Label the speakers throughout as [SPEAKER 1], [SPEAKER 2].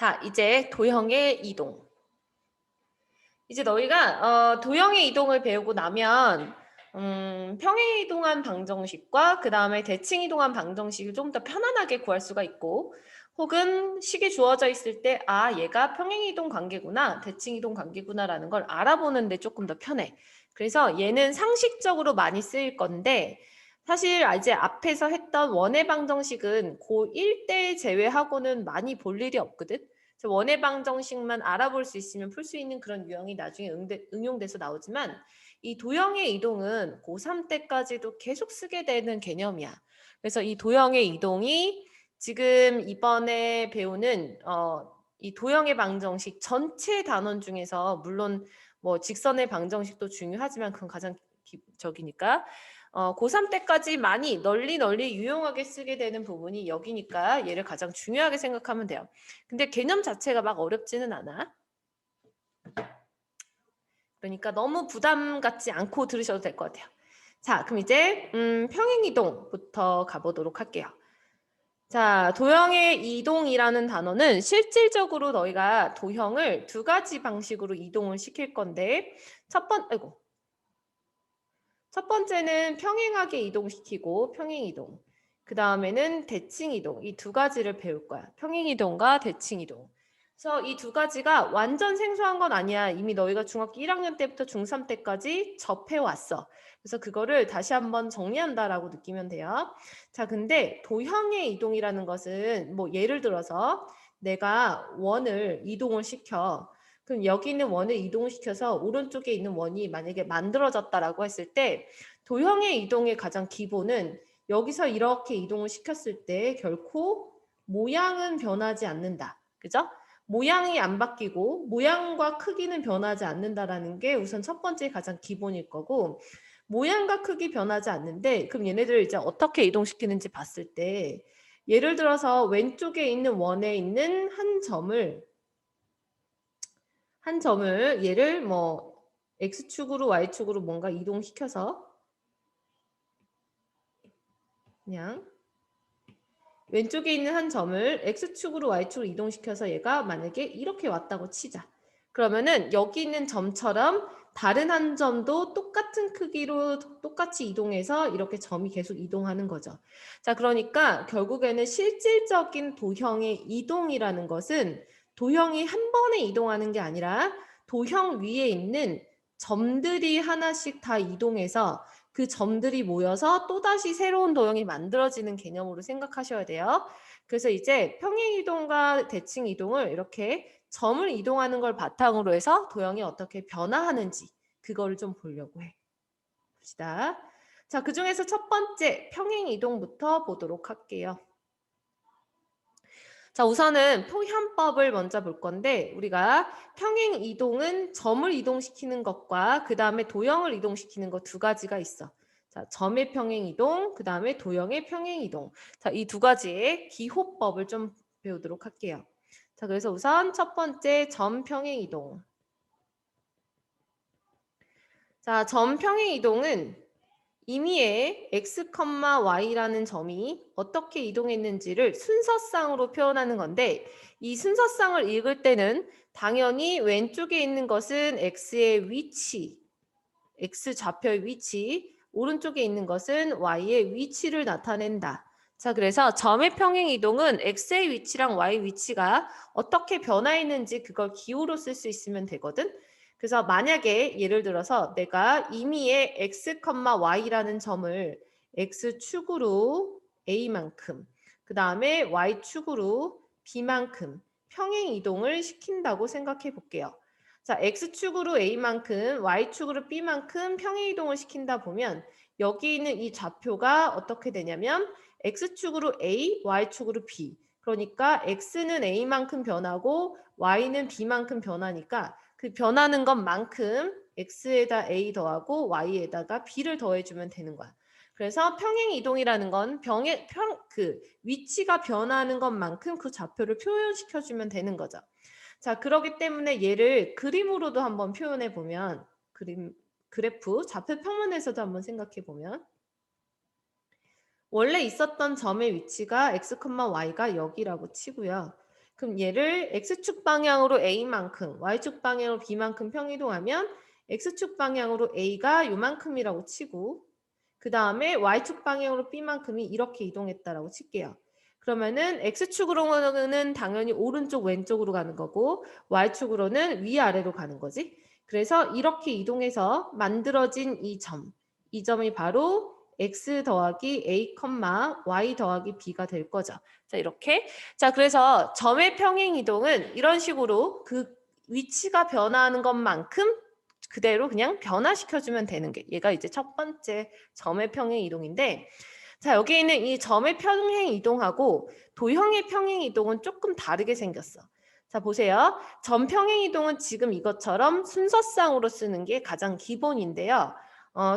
[SPEAKER 1] 자, 이제 도형의 이동. 이제 너희가 도형의 이동을 배우고 나면 평행 이동한 방정식과 그 다음에 대칭 이동한 방정식을 좀 더 편안하게 구할 수가 있고, 혹은 식이 주어져 있을 때 얘가 평행 이동 관계구나, 대칭 이동 관계구나라는 걸 알아보는데 조금 더 편해. 그래서 얘는 상식적으로 많이 쓰일 건데, 사실 이제 앞에서 했던 원의 방정식은 고1 때 제외하고는 많이 볼 일이 없거든. 원의 방정식만 알아볼 수 있으면 풀 수 있는 그런 유형이 나중에 응용돼서 나오지만, 이 도형의 이동은 고3 때까지도 계속 쓰게 되는 개념이야. 그래서 이 도형의 이동이 지금 이번에 배우는 이 도형의 방정식 전체 단원 중에서, 물론 뭐 직선의 방정식도 중요하지만 그건 가장 적이니까 고3 때까지 많이 널리 유용하게 쓰게 되는 부분이 여기니까 얘를 가장 중요하게 생각하면 돼요. 근데 개념 자체가 막 어렵지는 않아. 그러니까 너무 부담 갖지 않고 들으셔도 될 것 같아요. 자, 그럼 이제 평행이동부터 가보도록 할게요. 자, 도형의 이동이라는 단어는 실질적으로 너희가 도형을 두 가지 방식으로 이동을 시킬 건데, 첫 번째는 평행하게 이동시키고 평행이동. 그 다음에는 대칭이동. 이 두 가지를 배울 거야. 평행이동과 대칭이동. 그래서 이 두 가지가 완전 생소한 건 아니야. 이미 너희가 중학교 1학년 때부터 중3 때까지 접해왔어. 그래서 그거를 다시 한번 정리한다라고 느끼면 돼요. 자, 근데 도형의 이동이라는 것은 뭐 예를 들어서 내가 원을 이동을 시켜. 그럼 여기 있는 원을 이동시켜서 오른쪽에 있는 원이 만약에 만들어졌다라고 했을 때, 도형의 이동의 가장 기본은 여기서 이렇게 이동을 시켰을 때 결코 모양은 변하지 않는다. 그죠? 모양이 안 바뀌고 모양과 크기는 변하지 않는다라는 게 우선 첫 번째 가장 기본일 거고, 모양과 크기 변하지 않는데, 그럼 얘네들을 이제 어떻게 이동시키는지 봤을 때, 예를 들어서 왼쪽에 있는 원에 있는 한 점을 얘를 뭐 X축으로 Y축으로 뭔가 이동시켜서, 그냥 왼쪽에 있는 한 점을 X축으로 Y축으로 이동시켜서 얘가 만약에 이렇게 왔다고 치자. 그러면은 여기 있는 점처럼 다른 한 점도 똑같은 크기로 똑같이 이동해서 이렇게 점이 계속 이동하는 거죠. 자, 그러니까 결국에는 실질적인 도형의 이동이라는 것은 도형이 한 번에 이동하는 게 아니라 도형 위에 있는 점들이 하나씩 다 이동해서 그 점들이 모여서 또다시 새로운 도형이 만들어지는 개념으로 생각하셔야 돼요. 그래서 이제 평행이동과 대칭이동을 이렇게 점을 이동하는 걸 바탕으로 해서 도형이 어떻게 변화하는지 그거를 좀 보려고 해. 봅시다. 자, 그중에서 첫 번째 평행이동부터 보도록 할게요. 자, 우선은 표현법을 먼저 볼 건데, 우리가 평행 이동은 점을 이동시키는 것과 그 다음에 도형을 이동시키는 것 두 가지가 있어. 자, 점의 평행 이동, 그 다음에 도형의 평행 이동. 자, 이 두 가지의 기호법을 좀 배우도록 할게요. 자, 그래서 우선 첫 번째 점 평행 이동. 자, 점 평행 이동은 임의의 x, y라는 점이 어떻게 이동했는지를 순서상으로 표현하는 건데, 이 순서상을 읽을 때는 당연히 왼쪽에 있는 것은 x의 위치, x 좌표의 위치, 오른쪽에 있는 것은 y의 위치를 나타낸다. 자, 그래서 점의 평행 이동은 x의 위치랑 y 위치가 어떻게 변화했는지 그걸 기호로 쓸 수 있으면 되거든. 그래서 만약에 예를 들어서 내가 임의의 x, y라는 점을 x축으로 a만큼, 그 다음에 y축으로 b만큼 평행 이동을 시킨다고 생각해 볼게요. 자, x축으로 a만큼, y축으로 b만큼 평행 이동을 시킨다 보면 여기 있는 이 좌표가 어떻게 되냐면 x축으로 a, y축으로 b. 그러니까 x는 a만큼 변하고 y는 b만큼 변하니까 그 변하는 것만큼 x에다 a 더하고 y에다가 b를 더해주면 되는 거야. 그래서 평행 이동이라는 건 위치가 변하는 것만큼 그 좌표를 표현시켜주면 되는 거죠. 자, 그러기 때문에 얘를 그림으로도 한번 표현해 보면, 그래프, 좌표 평면에서도 한번 생각해 보면, 원래 있었던 점의 위치가 x, y가 여기라고 치고요. 그럼 얘를 X축 방향으로 A만큼, Y축 방향으로 B만큼 평이동하면 X축 방향으로 A가 요만큼이라고 치고 그 다음에 Y축 방향으로 B만큼이 이렇게 이동했다라고 칠게요. 그러면은 X축으로는 당연히 오른쪽 왼쪽으로 가는 거고 Y축으로는 위아래로 가는 거지. 그래서 이렇게 이동해서 만들어진 이 점이 바로 X 더하기 A, Y 더하기 B가 될 거죠. 자, 이렇게. 자, 그래서 점의 평행 이동은 이런 식으로 그 위치가 변화하는 것만큼 그대로 그냥 변화시켜주면 되는 게 얘가 이제 첫 번째 점의 평행 이동인데 자, 여기 있는 이 점의 평행 이동하고 도형의 평행 이동은 조금 다르게 생겼어. 자, 보세요. 점 평행 이동은 지금 이것처럼 순서상으로 쓰는 게 가장 기본인데요.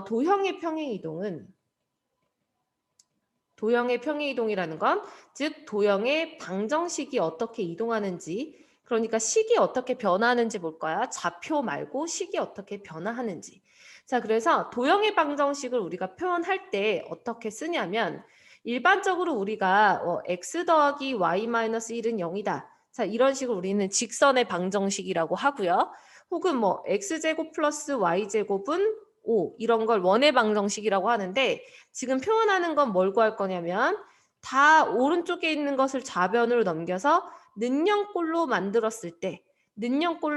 [SPEAKER 1] 도형의 평행 이동이라는 건 즉 도형의 방정식이 어떻게 이동하는지 그러니까 식이 어떻게 변하는지 볼 거야. 좌표 말고 식이 어떻게 변화하는지. 자, 그래서 도형의 방정식을 우리가 표현할 때 어떻게 쓰냐면 일반적으로 우리가 x 더하기 y 마이너스 1은 0이다. 자, 이런 식으로 우리는 직선의 방정식이라고 하고요. 혹은 뭐 x제곱 플러스 y제곱은 5 이런 걸 원의 방정식이라고 하는데 지금 표현하는 건 뭘 구할 거냐면 다 오른쪽에 있는 것을 좌변으로 넘겨서 는형꼴로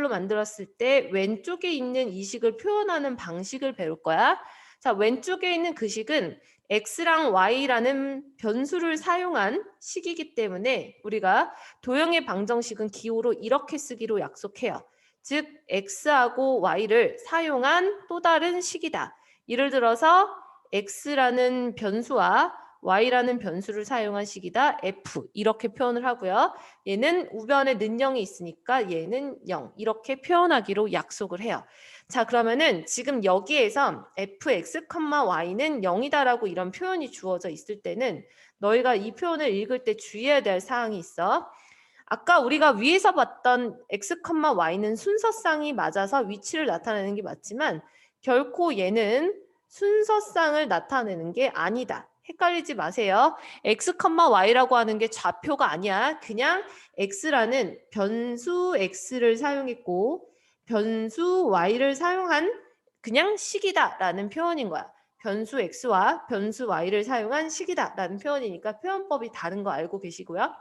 [SPEAKER 1] 만들었을 때 왼쪽에 있는 이 식을 표현하는 방식을 배울 거야. 자, 왼쪽에 있는 그 식은 x랑 y라는 변수를 사용한 식이기 때문에 우리가 도형의 방정식은 기호로 이렇게 쓰기로 약속해요. 즉 x하고 y를 사용한 또 다른 식이다. 예를 들어서 x라는 변수와 y라는 변수를 사용한 식이다. f 이렇게 표현을 하고요. 얘는 우변에 는영이 있으니까 얘는 0 이렇게 표현하기로 약속을 해요. 자, 그러면은 지금 여기에서 fx, y는 0이다라고 이런 표현이 주어져 있을 때는 너희가 이 표현을 읽을 때 주의해야 될 사항이 있어. 아까 우리가 위에서 봤던 x, y는 순서상이 맞아서 위치를 나타내는 게 맞지만 결코 얘는 순서상을 나타내는 게 아니다. 헷갈리지 마세요. x, y라고 하는 게 좌표가 아니야. 그냥 x라는 변수 x를 사용했고 변수 y를 사용한 그냥 식이다라는 표현인 거야. 변수 x와 변수 y를 사용한 식이다라는 표현이니까 표현법이 다른 거 알고 계시고요.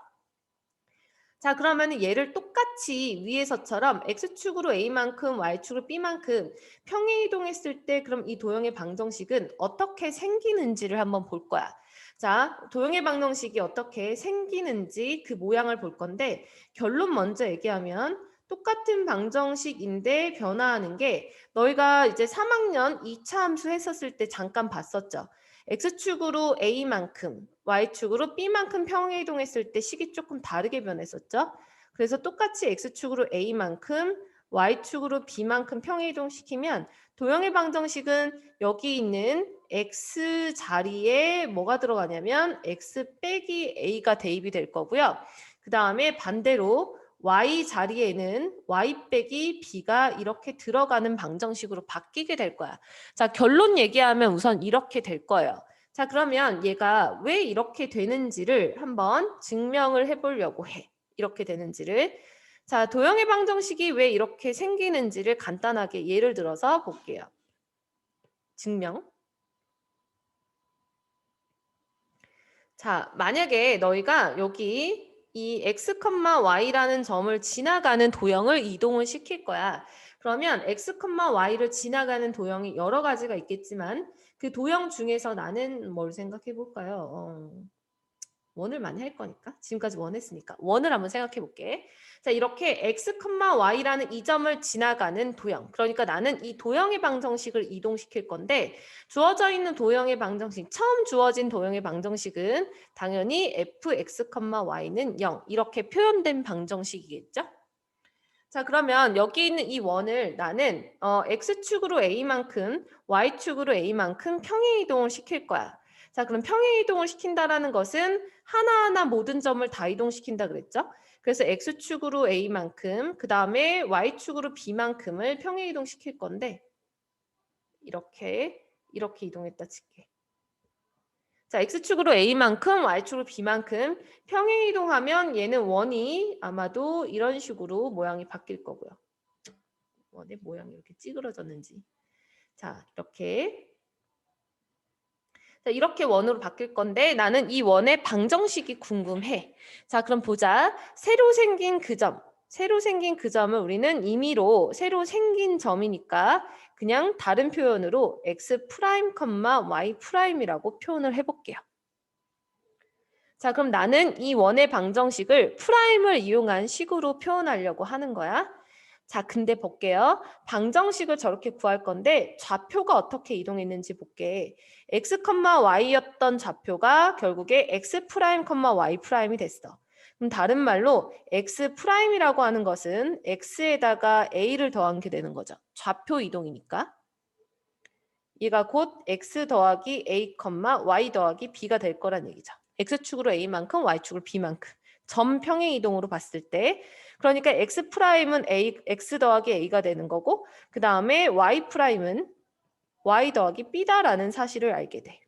[SPEAKER 1] 자, 그러면 얘를 똑같이 위에서처럼 x축으로 a만큼 y축으로 b만큼 평행 이동했을 때 그럼 이 도형의 방정식은 어떻게 생기는지를 한번 볼 거야. 자, 도형의 방정식이 어떻게 생기는지 그 모양을 볼 건데 결론 먼저 얘기하면 똑같은 방정식인데 변화하는 게 너희가 이제 3학년 2차 함수 했었을 때 잠깐 봤었죠. x축으로 a만큼 y축으로 b만큼 평행 이동했을 때 식이 조금 다르게 변했었죠. 그래서 똑같이 x축으로 a만큼 y축으로 b만큼 평행 이동시키면 도형의 방정식은 여기 있는 x 자리에 뭐가 들어가냐면 x 빼기 a가 대입이 될 거고요. 그 다음에 반대로 y 자리에는 y 빼기 b가 이렇게 들어가는 방정식으로 바뀌게 될 거야. 자, 결론 얘기하면 우선 이렇게 될 거예요. 자, 그러면 얘가 왜 이렇게 되는지를 한번 증명을 해보려고 해. 이렇게 되는지를. 자, 도형의 방정식이 왜 이렇게 생기는지를 간단하게 예를 들어서 볼게요. 증명. 자, 만약에 너희가 여기 이 x, y라는 점을 지나가는 도형을 이동을 시킬 거야. 그러면 x, y를 지나가는 도형이 여러 가지가 있겠지만 그 도형 중에서 나는 뭘 생각해 볼까요? 원을 많이 할 거니까 지금까지 원 했으니까 원을 한번 생각해 볼게. 자, 이렇게 x, y라는 이 점을 지나가는 도형. 그러니까 나는 이 도형의 방정식을 이동시킬 건데 주어져 있는 도형의 방정식, 처음 주어진 도형의 방정식은 당연히 fx, y는 0 이렇게 표현된 방정식이겠죠? 자, 그러면 여기 있는 이 원을 나는 x축으로 a만큼 y축으로 a만큼 평행 이동을 시킬 거야. 자, 그럼 평행 이동을 시킨다라는 것은 하나하나 모든 점을 다 이동시킨다 그랬죠? 그래서 x축으로 a만큼 그 다음에 y축으로 b만큼을 평행 이동시킬 건데 이렇게 이동했다 칠게. 자, x축으로 a만큼 y축으로 b만큼 평행 이동하면 얘는 원이 아마도 이런 식으로 모양이 바뀔 거고요. 원의 모양이 이렇게 찌그러졌는지. 자, 이렇게. 자, 이렇게 원으로 바뀔 건데 나는 이 원의 방정식이 궁금해. 자, 그럼 보자. 새로 생긴 그 점을 우리는 임의로 새로 생긴 점이니까 그냥 다른 표현으로 x 프라임, y 프라임이라고 표현을 해볼게요. 자, 그럼 나는 이 원의 방정식을 프라임을 이용한 식으로 표현하려고 하는 거야. 자, 근데 볼게요. 방정식을 저렇게 구할 건데 좌표가 어떻게 이동했는지 볼게. x, y였던 좌표가 결국에 x 프라임, y 프라임이 됐어. 그럼 다른 말로 x 프라임이라고 하는 것은 x에다가 a를 더한 게 되는 거죠. 좌표 이동이니까. 얘가 곧 x 더하기 a, y 더하기 b가 될 거란 얘기죠. x축으로 a만큼 y축으로 b만큼. 점 평행 이동으로 봤을 때 그러니까 x 프라임은 x 더하기 a가 되는 거고 그 다음에 y 프라임은 y 더하기 b다라는 사실을 알게 돼.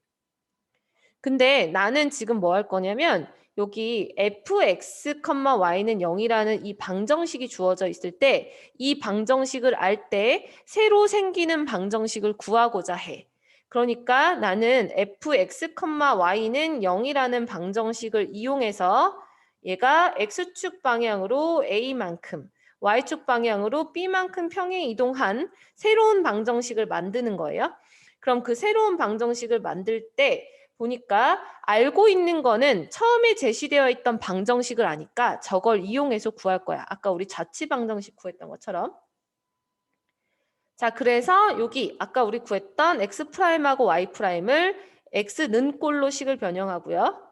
[SPEAKER 1] 근데 나는 지금 뭐 할 거냐면 여기 fx, y는 0이라는 이 방정식이 주어져 있을 때 이 방정식을 알 때 새로 생기는 방정식을 구하고자 해. 그러니까 나는 fx, y는 0이라는 방정식을 이용해서 얘가 x축 방향으로 a만큼 y축 방향으로 b만큼 평행 이동한 새로운 방정식을 만드는 거예요. 그럼 그 새로운 방정식을 만들 때 보니까 알고 있는 거는 처음에 제시되어 있던 방정식을 아니까 저걸 이용해서 구할 거야. 아까 우리 자치 방정식 구했던 것처럼. 자, 그래서 여기 아까 우리 구했던 x'하고 y'을 x는 꼴로 식을 변형하고요.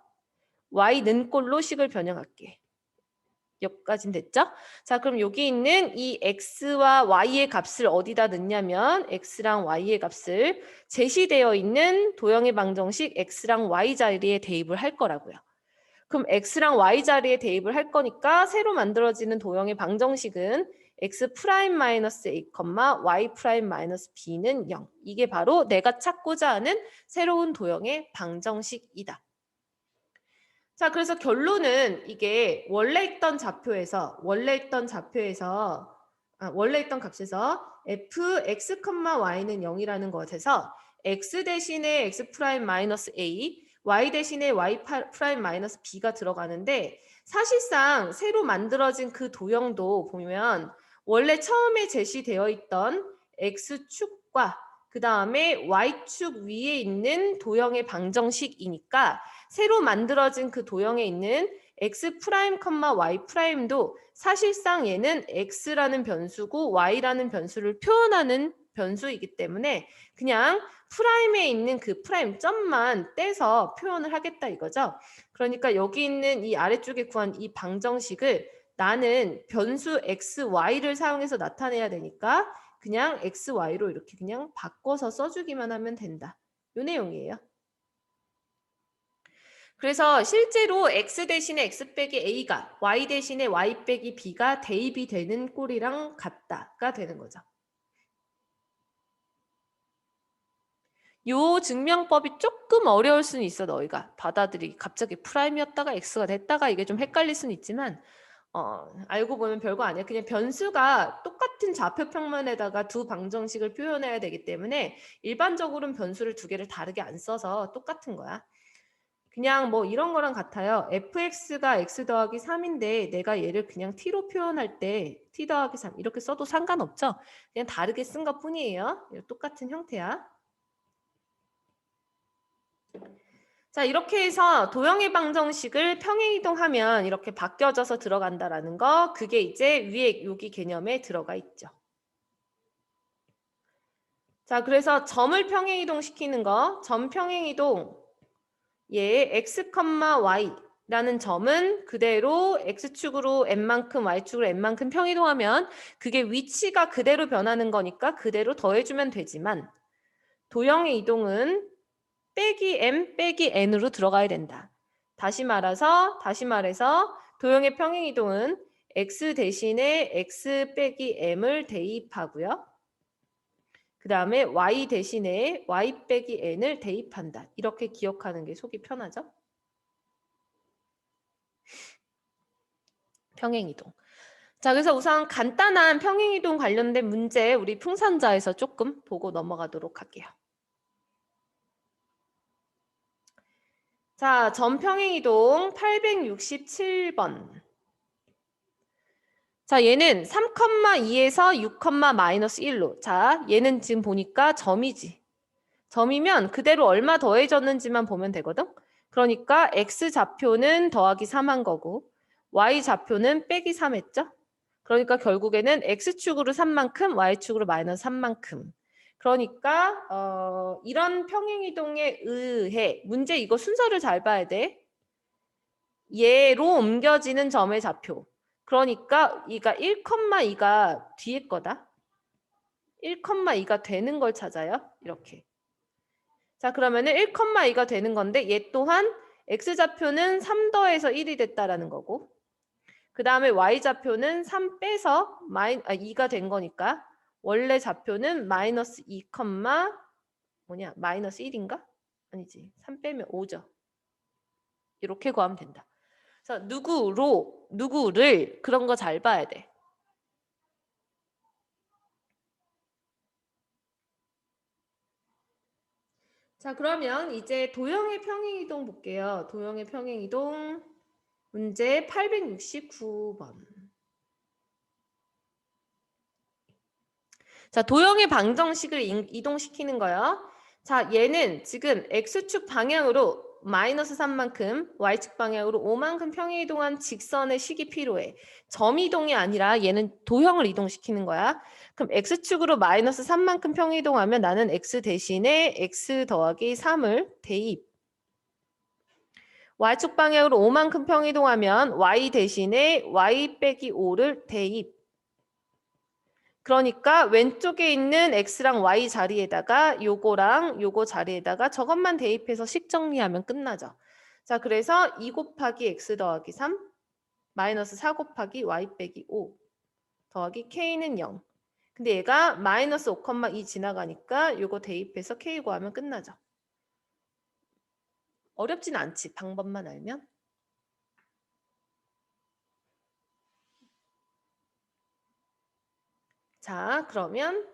[SPEAKER 1] y는 꼴로 식을 변형할게. 여기까지는 됐죠? 자, 그럼 여기 있는 이 x와 y의 값을 어디다 넣냐면 x랑 y의 값을 제시되어 있는 도형의 방정식 x랑 y 자리에 대입을 할 거라고요. 그럼 x랑 y 자리에 대입을 할 거니까 새로 만들어지는 도형의 방정식은 x 프라임 마이너스 a, y 프라임 마이너스 b는 0. 이게 바로 내가 찾고자 하는 새로운 도형의 방정식이다. 자, 그래서 결론은 이게 원래 있던 값에서 fx, y는 0이라는 것에서 x 대신에 x 프라임 마이너스 a, y 대신에 y 프라임 마이너스 b가 들어가는데 사실상 새로 만들어진 그 도형도 보면 원래 처음에 제시되어 있던 x축과 그 다음에 y축 위에 있는 도형의 방정식이니까 새로 만들어진 그 도형에 있는 x 프라임, y 프라임도 사실상 얘는 x라는 변수고 y라는 변수를 표현하는 변수이기 때문에 그냥 프라임에 있는 그 프라임 점만 떼서 표현을 하겠다 이거죠. 그러니까 여기 있는 이 아래쪽에 구한 이 방정식을 나는 변수 x, y를 사용해서 나타내야 되니까 그냥 x, y로 이렇게 그냥 바꿔서 써주기만 하면 된다. 이 내용이에요. 그래서 실제로 x 대신에 x 빼기 a가 y 대신에 y 빼기 b가 대입이 되는 꼴이랑 같다가 되는 거죠. 요 증명법이 조금 어려울 수는 있어. 너희가 받아들이기. 갑자기 프라임이었다가 x가 됐다가 이게 좀 헷갈릴 수는 있지만 알고 보면 별거 아니야. 그냥 변수가 똑같은 좌표 평면에다가 두 방정식을 표현해야 되기 때문에 일반적으로는 변수를 두 개를 다르게 안 써서 똑같은 거야. 그냥 뭐 이런 거랑 같아요. fx가 x 더하기 3인데 내가 얘를 그냥 t로 표현할 때 t 더하기 3 이렇게 써도 상관없죠. 그냥 다르게 쓴 것 뿐이에요. 똑같은 형태야. 자, 이렇게 해서 도형의 방정식을 평행이동하면 이렇게 바뀌어져서 들어간다라는 거 그게 이제 위에 여기 개념에 들어가 있죠. 자, 그래서 점을 평행이동시키는 거 점 평행이동 얘 x, y라는 점은 그대로 x축으로 n만큼 y축으로 n만큼 평이동하면 그게 위치가 그대로 변하는 거니까 그대로 더해주면 되지만 도형의 이동은 빼기 m 빼기 n으로 들어가야 된다. 다시 말해서 도형의 평행이동은 x 대신에 x 빼기 m을 대입하고요. 그 다음에 y 대신에 y 빼기 n을 대입한다. 이렇게 기억하는 게 속이 편하죠? 평행이동. 자, 그래서 우선 간단한 평행이동 관련된 문제 우리 풍선자에서 조금 보고 넘어가도록 할게요. 자, 전평행이동 867번. 자, 얘는 3,2에서 6,-1로. 자, 얘는 지금 보니까 점이지. 점이면 그대로 얼마 더해졌는지만 보면 되거든. 그러니까 x좌표는 더하기 3한 거고 y좌표는 빼기 3 했죠. 그러니까 결국에는 x축으로 3만큼 y축으로 마이너스 3만큼. 그러니까 이런 평행이동에 의해 문제 이거 순서를 잘 봐야 돼. 얘로 옮겨지는 점의 좌표. 그러니까 이가 1,2가 뒤에 거다. 1,2가 되는 걸 찾아요. 이렇게. 자, 그러면은 1,2가 되는 건데 얘 또한 x좌표는 3 더해서 1이 됐다라는 거고 그 다음에 y좌표는 3 빼서 2가 된 거니까 원래 좌표는 마이너스 2, 마이너스 1인가? 아니지. 3 빼면 5죠. 이렇게 구하면 된다. 그래서 누구를 그런 거 잘 봐야 돼. 자, 그러면 이제 도형의 평행이동 볼게요. 도형의 평행이동 문제 869번. 자, 도형의 방정식을 이동시키는 거요. 자, 얘는 지금 x축 방향으로 마이너스 3만큼, y축 방향으로 5만큼 평행이동한 직선의 식이 필요해. 점 이동이 아니라 얘는 도형을 이동시키는 거야. 그럼 x축으로 마이너스 3만큼 평행이동하면 나는 x 대신에 x 더하기 3을 대입. y축 방향으로 5만큼 평이동하면 y 대신에 y 빼기 5를 대입. 그러니까 왼쪽에 있는 x랑 y 자리에다가 요거랑 요거 자리에다가 저것만 대입해서 식 정리하면 끝나죠. 자, 그래서 2 곱하기 x 더하기 3 마이너스 4 곱하기 y 빼기 5 더하기 k는 0. 근데 얘가 마이너스 5,2 지나가니까 요거 대입해서 k 구하면 끝나죠. 어렵진 않지. 방법만 알면. 자, 그러면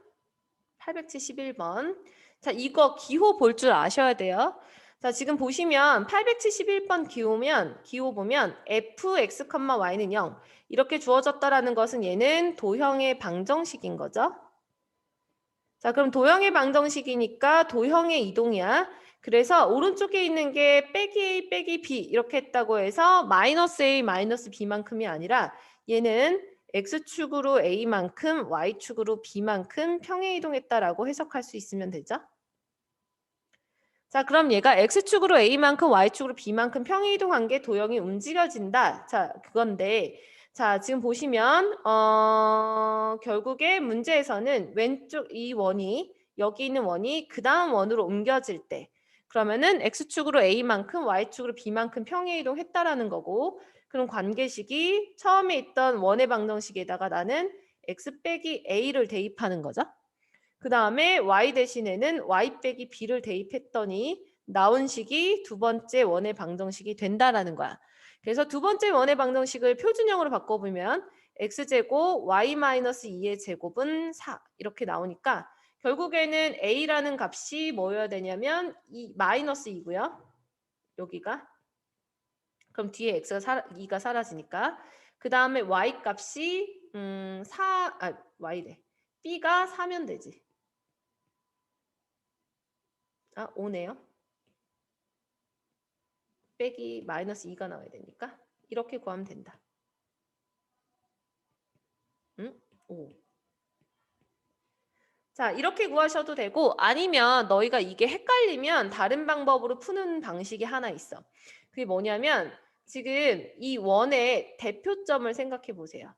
[SPEAKER 1] 871번. 자, 이거 기호 볼 줄 아셔야 돼요. 자, 지금 보시면 871번 기호 보면 fx, y는 0 이렇게 주어졌다라는 것은 얘는 도형의 방정식인 거죠. 자, 그럼 도형의 방정식이니까 도형의 이동이야. 그래서 오른쪽에 있는 게 빼기 a 빼기 b 이렇게 했다고 해서 마이너스 a 마이너스 b만큼이 아니라 얘는 x축으로 a만큼 y축으로 b만큼 평행 이동했다라고 해석할 수 있으면 되죠. 자, 그럼 얘가 x축으로 a만큼 y축으로 b만큼 평행 이동한 게 도형이 움직여진다. 자, 그건데 자, 지금 보시면 결국에 문제에서는 왼쪽 이 원이 여기 있는 원이 그 다음 원으로 옮겨질 때 그러면은 x축으로 a만큼 y축으로 b만큼 평행 이동했다라는 거고 그럼 관계식이 처음에 있던 원의 방정식에다가 나는 x 빼기 a를 대입하는 거죠. 그 다음에 y 대신에는 y 빼기 b를 대입했더니 나온 식이 두 번째 원의 방정식이 된다라는 거야. 그래서 두 번째 원의 방정식을 표준형으로 바꿔보면 x제곱 y-2의 제곱은 4 이렇게 나오니까 결국에는 a라는 값이 뭐여야 되냐면 이 마이너스 2고요. 여기가. 그럼 뒤에 x가 2가 사라지니까. 그 다음에 y 값이 y래. b가 4면 되지. 5네요. 빼기 마이너스 2가 나와야 되니까 이렇게 구하면 된다. 응? 5. 자, 이렇게 구하셔도 되고 아니면 너희가 이게 헷갈리면 다른 방법으로 푸는 방식이 하나 있어. 그게 뭐냐면 지금 이 원의 대표점을 생각해 보세요.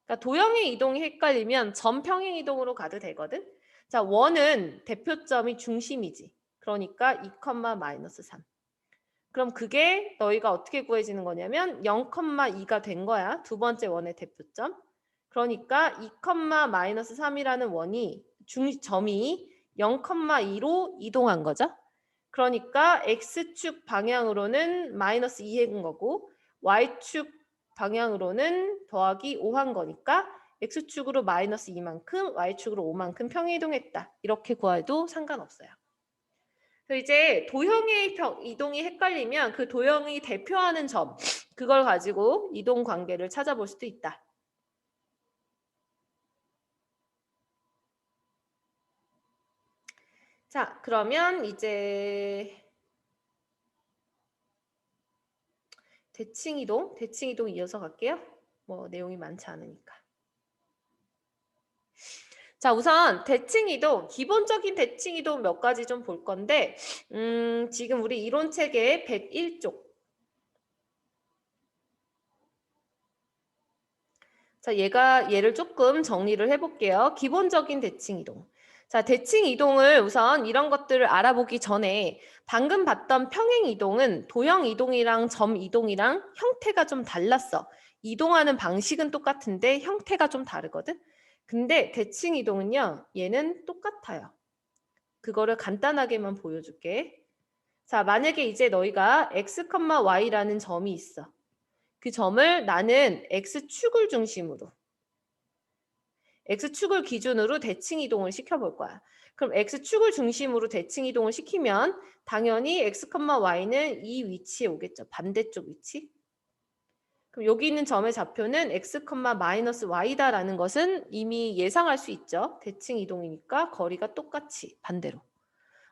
[SPEAKER 1] 그러니까 도형의 이동이 헷갈리면 점평행 이동으로 가도 되거든. 자, 원은 대표점이 중심이지. 그러니까 2, 마이너스 3. 그럼 그게 너희가 어떻게 구해지는 거냐면 0,2가 된 거야. 두 번째 원의 대표점. 그러니까 2, 마이너스 3이라는 원이 점이 0,2로 이동한 거죠. 그러니까 x축 방향으로는 마이너스 2한 거고 y축 방향으로는 더하기 5한 거니까 x축으로 마이너스 2만큼 y축으로 5만큼 평행이동했다. 이렇게 구해도 상관없어요. 그래서 이제 도형의 이동이 헷갈리면 그 도형이 대표하는 점 그걸 가지고 이동 관계를 찾아볼 수도 있다. 자, 그러면 이제 대칭이동 이어서 갈게요. 뭐 내용이 많지 않으니까. 자, 우선 대칭이동, 기본적인 대칭이동 몇 가지 좀 볼 건데 지금 우리 이론책의 101쪽. 자, 얘를 조금 정리를 해볼게요. 기본적인 대칭이동. 자, 대칭이동을 우선 이런 것들을 알아보기 전에 방금 봤던 평행이동은 도형이동이랑 점이동이랑 형태가 좀 달랐어. 이동하는 방식은 똑같은데 형태가 좀 다르거든. 근데 대칭이동은요, 얘는 똑같아요. 그거를 간단하게만 보여줄게. 자, 만약에 이제 너희가 x, y라는 점이 있어. 그 점을 나는 x축을 중심으로 x축을 기준으로 대칭 이동을 시켜볼 거야. 그럼 x축을 중심으로 대칭 이동을 시키면 당연히 x, y는 이 위치에 오겠죠. 반대쪽 위치. 그럼 여기 있는 점의 좌표는 x, y다라는 것은 이미 예상할 수 있죠. 대칭 이동이니까 거리가 똑같이 반대로.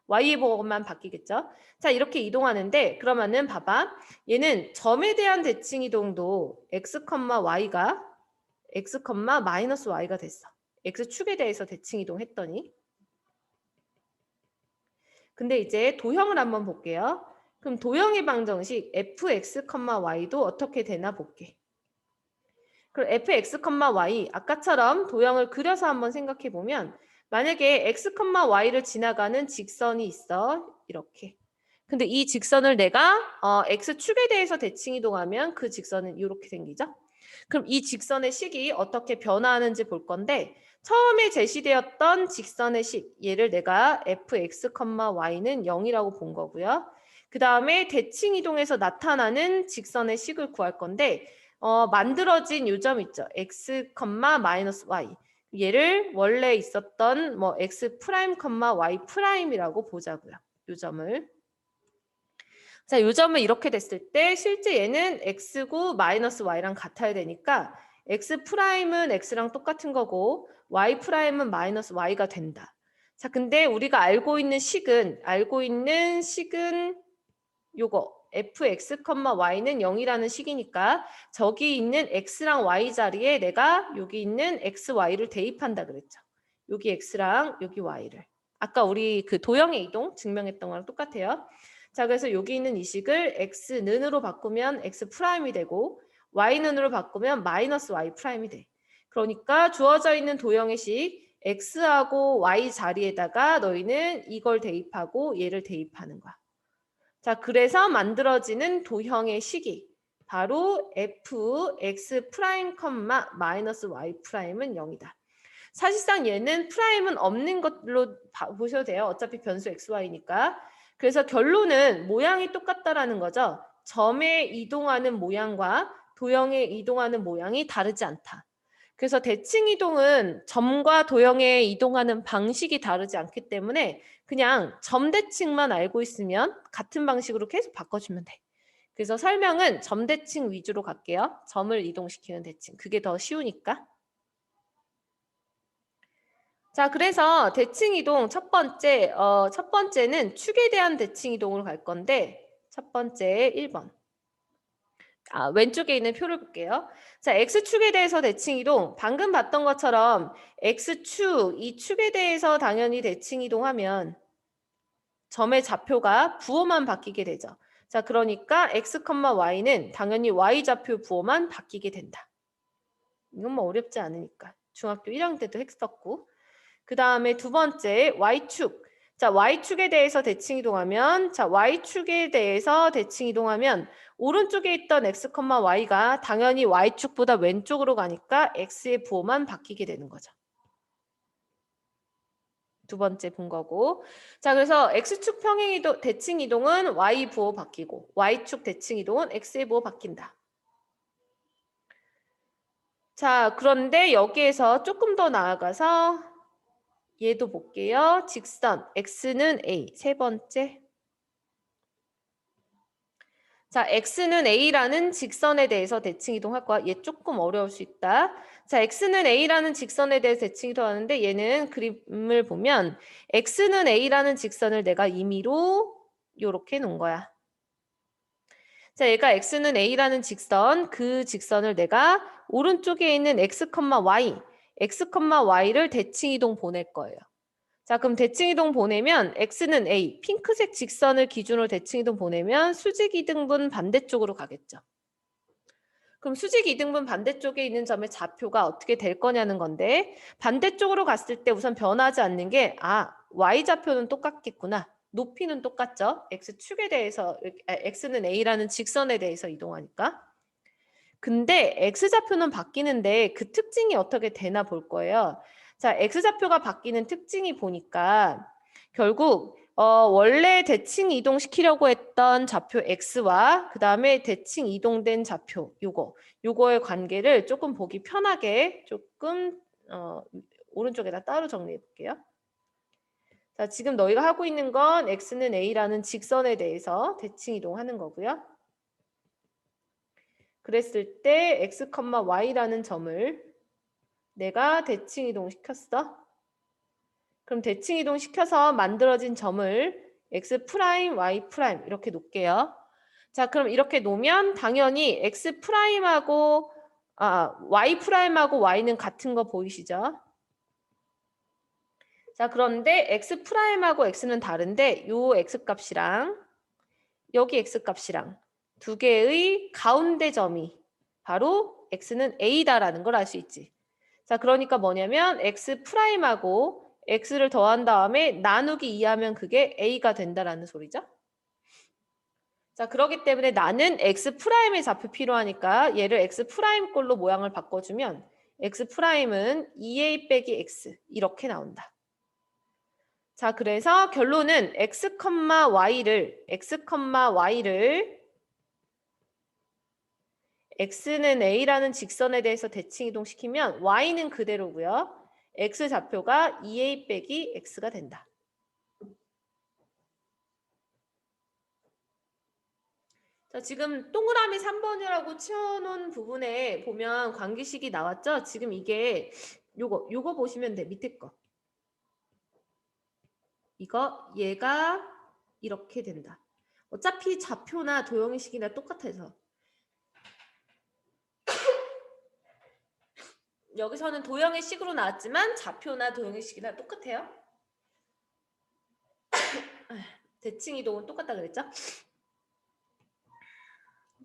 [SPEAKER 1] y의 부호만 바뀌겠죠. 자, 이렇게 이동하는데 그러면은 봐봐. 얘는 점에 대한 대칭 이동도 x, y가 x, y가 됐어. x축에 대해서 대칭 이동했더니. 근데 이제 도형을 한번 볼게요. 그럼 도형의 방정식 fx, y도 어떻게 되나 볼게. 그럼 fx, y 아까처럼 도형을 그려서 한번 생각해 보면 만약에 x, y를 지나가는 직선이 있어. 이렇게. 근데 이 직선을 내가 x축에 대해서 대칭 이동하면 그 직선은 이렇게 생기죠. 그럼 이 직선의 식이 어떻게 변화하는지 볼 건데 처음에 제시되었던 직선의 식, 얘를 내가 fx, y는 0이라고 본 거고요. 그 다음에 대칭 이동에서 나타나는 직선의 식을 구할 건데 만들어진 요점 있죠. x, y. 얘를 원래 있었던 뭐 x 프라임, y 프라임이라고 보자고요. 요점을. 자, 요점은 이렇게 됐을 때 실제 얘는 x고 마이너스 y랑 같아야 되니까 x 프라임은 x랑 똑같은 거고 y 프라임은 마이너스 y가 된다. 자, 근데 우리가 알고 있는 식은 요거 fx, y는 0이라는 식이니까 저기 있는 x랑 y 자리에 내가 여기 있는 x, y를 대입한다 그랬죠. 여기 x랑 여기 y를. 아까 우리 그 도형의 이동 증명했던 거랑 똑같아요. 자, 그래서 여기 있는 이 식을 x는으로 바꾸면 x 프라임이 되고 y는으로 바꾸면 마이너스 y 프라임이 돼. 그러니까 주어져 있는 도형의 식 x하고 y 자리에다가 너희는 이걸 대입하고 얘를 대입하는 거야. 자, 그래서 만들어지는 도형의 식이 바로 fx 프라임, 마이너스 y 프라임은 0이다. 사실상 얘는 프라임은 없는 걸로 보셔도 돼요. 어차피 변수 xy니까. 그래서 결론은 모양이 똑같다라는 거죠. 점에 이동하는 모양과 도형에 이동하는 모양이 다르지 않다. 그래서 대칭 이동은 점과 도형에 이동하는 방식이 다르지 않기 때문에 그냥 점 대칭만 알고 있으면 같은 방식으로 계속 바꿔주면 돼. 그래서 설명은 점 대칭 위주로 갈게요. 점을 이동시키는 대칭. 그게 더 쉬우니까. 자, 그래서 대칭 이동 첫 번째는 축에 대한 대칭 이동으로 갈 건데 첫 번째 1번. 왼쪽에 있는 표를 볼게요. 자, X축에 대해서 대칭 이동. 방금 봤던 것처럼 X축, 이 축에 대해서 당연히 대칭 이동하면 점의 좌표가 부호만 바뀌게 되죠. 자, 그러니까 X, Y는 당연히 Y좌표 부호만 바뀌게 된다. 이건 뭐 어렵지 않으니까. 중학교 1학년 때도 했었고. 그 다음에 두 번째 Y축. 자, Y축에 대해서 대칭 이동하면 Y축에 대해서 대칭 이동하면 오른쪽에 있던 X, Y가 당연히 Y축보다 왼쪽으로 가니까 X의 부호만 바뀌게 되는 거죠. 두 번째 본 거고. 자, 그래서 X축 평행이동, 대칭이동은 Y 부호 바뀌고 Y축 대칭이동은 X의 부호 바뀐다. 자, 그런데 여기에서 조금 더 나아가서 얘도 볼게요. 직선 X는 A, 세 번째. 자, X는 A라는 직선에 대해서 대칭이동할 거야. 얘 조금 어려울 수 있다. 자, X는 A라는 직선에 대해서 대칭이동하는데 얘는 그림을 보면 X는 A라는 직선을 내가 임의로 요렇게 놓은 거야. 자, 얘가 X는 A라는 직선, 그 직선을 내가 오른쪽에 있는 X, Y, X, Y를 대칭이동 보낼 거예요. 자, 그럼 대칭이동 보내면 X는 A, 핑크색 직선을 기준으로 대칭이동 보내면 수직 이등분 반대쪽으로 가겠죠. 그럼 수직 이등분 반대쪽에 있는 점의 좌표가 어떻게 될 거냐는 건데 반대쪽으로 갔을 때 우선 변하지 않는 게 Y좌표는 똑같겠구나. 높이는 똑같죠. X축에 대해서 X는 A라는 직선에 대해서 이동하니까. 근데 X좌표는 바뀌는데 그 특징이 어떻게 되나 볼 거예요. 자, X좌표가 바뀌는 특징이 보니까 결국 원래 대칭 이동시키려고 했던 좌표 X와 그 다음에 대칭 이동된 좌표 요거의 관계를 조금 보기 편하게 조금 오른쪽에다 따로 정리해 볼게요. 자, 지금 너희가 하고 있는 건 X는 A라는 직선에 대해서 대칭 이동하는 거고요. 그랬을 때 X, Y라는 점을 내가 대칭 이동시켰어. 그럼 대칭 이동시켜서 만들어진 점을 X 프라임, Y 프라임 이렇게 놓을게요. 자, 그럼 이렇게 놓으면 당연히 X 프라임하고 Y 프라임하고 Y는 같은 거 보이시죠? 자, 그런데 X 프라임하고 X는 다른데 요 X 값이랑 여기 X 값이랑 두 개의 가운데 점이 바로 X는 A다라는 걸 알 수 있지. 자, 그러니까 뭐냐면 X 프라임하고 X를 더한 다음에 나누기 2하면 그게 A가 된다라는 소리죠. 자, 그렇기 때문에 나는 X 프라임의 좌표 필요하니까 얘를 X 프라임 꼴로 모양을 바꿔주면 X 프라임은 2A 빼기 X 이렇게 나온다. 자, 그래서 결론은 X, Y를 X는 A라는 직선에 대해서 대칭 이동시키면 Y는 그대로고요. X 좌표가 2A 빼기 X가 된다. 자, 지금 동그라미 3번이라고 치워놓은 부분에 보면 관계식이 나왔죠? 지금 이게 요거 보시면 돼. 밑에 거. 얘가 이렇게 된다. 어차피 좌표나 도형의식이나 똑같아서. 여기서는 도형의 식으로 나왔지만 좌표나 도형의 식이나 똑같아요. 대칭 이동은 똑같다 그랬죠?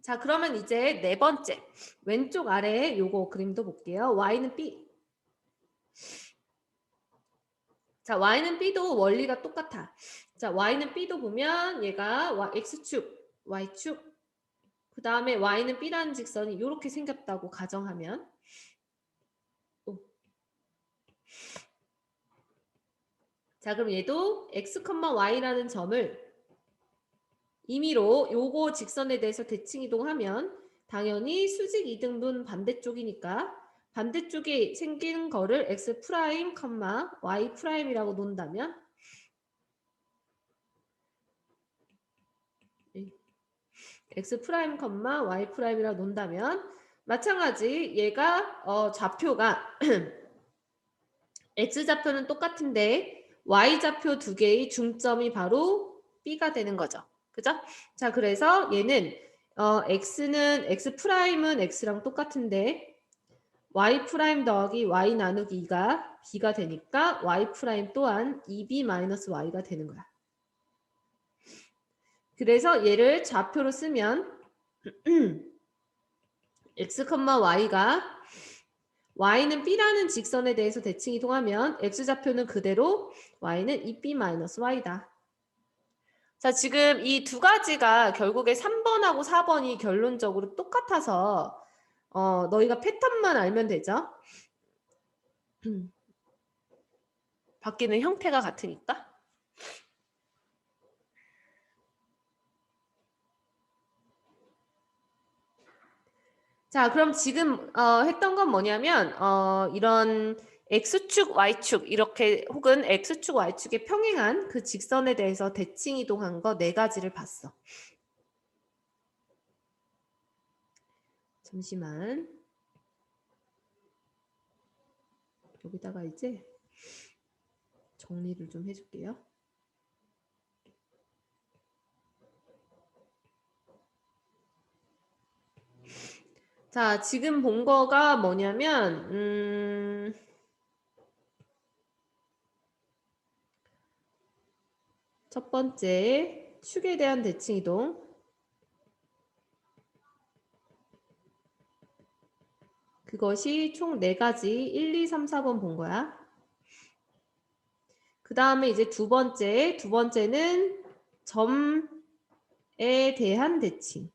[SPEAKER 1] 자, 그러면 이제 네 번째 왼쪽 아래 요거 그림도 볼게요. Y는 B. 자, Y는 B도 원리가 똑같아. 자, Y는 B도 보면 얘가 X축, Y축, 그 다음에 Y는 B라는 직선이 이렇게 생겼다고 가정하면 자, 그럼 얘도 X, Y라는 점을 임의로 요거 직선에 대해서 대칭 이동하면 당연히 수직 이등분 반대쪽이니까 반대쪽에 생긴 거를 X 프라임, Y 프라임이라고 놓는다면 X 프라임, Y 프라임이라고 놓는다면 마찬가지 얘가 좌표가 X 좌표는 똑같은데 Y 좌표 두 개의 중점이 바로 B가 되는 거죠. 그죠? 자, 그래서 얘는 X 프라임은 X랑 똑같은데 Y 프라임 더하기 Y 나누기 2가 B가 되니까 Y 프라임 또한 2B 마이너스 Y가 되는 거야. 그래서 얘를 좌표로 쓰면 X, Y가 Y는 B라는 직선에 대해서 대칭 이동하면 X좌표는 그대로 Y는 2B 마이너스 Y다. 자, 지금 이 두 가지가 결국에 3번하고 4번이 결론적으로 똑같아서 너희가 패턴만 알면 되죠. 바뀌는 형태가 같으니까. 자, 그럼 지금 했던 건 뭐냐면 이런 x축, y축 이렇게 혹은 x축, y축에 평행한 그 직선에 대해서 대칭 이동한 거 네 가지를 봤어. 잠시만. 여기다가 이제 정리를 좀 해줄게요. 자, 지금 본 거가 뭐냐면 첫 번째 축에 대한 대칭 이동. 그것이 총 4가지 1, 2, 3, 4번 본 거야. 그 다음에 이제 두 번째는 점에 대한 대칭.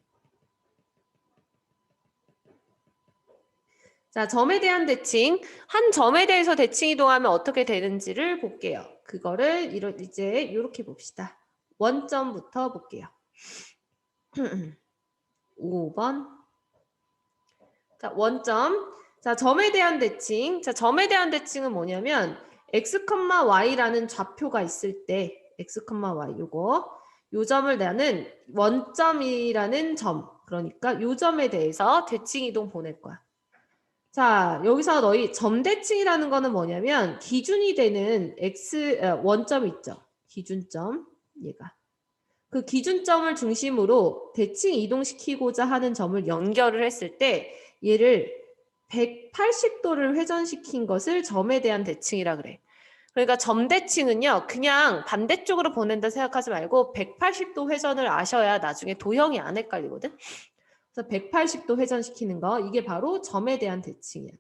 [SPEAKER 1] 자, 점에 대한 대칭. 한 점에 대해서 대칭 이동하면 어떻게 되는지를 볼게요. 그거를 이제 이렇게 봅시다. 원점부터 볼게요. 5번. 자, 원점. 자, 점에 대한 대칭. 자, 점에 대한 대칭은 뭐냐면 x, y라는 좌표가 있을 때 x, y 요 점을 나는 원점이라는 점. 그러니까 요 점에 대해서 대칭 이동 보낼 거야. 자, 여기서 너희 점대칭이라는 거는 뭐냐면 기준이 되는 원점 있죠. 기준점 얘가. 그 기준점을 중심으로 대칭 이동시키고자 하는 점을 연결을 했을 때 얘를 180도를 회전시킨 것을 점에 대한 대칭이라 그래. 그러니까 점대칭은요. 그냥 반대쪽으로 보낸다 생각하지 말고 180도 회전을 아셔야 나중에 도형이 안 헷갈리거든. 그래서 180도 회전시키는 거 이게 바로 점에 대한 대칭이야.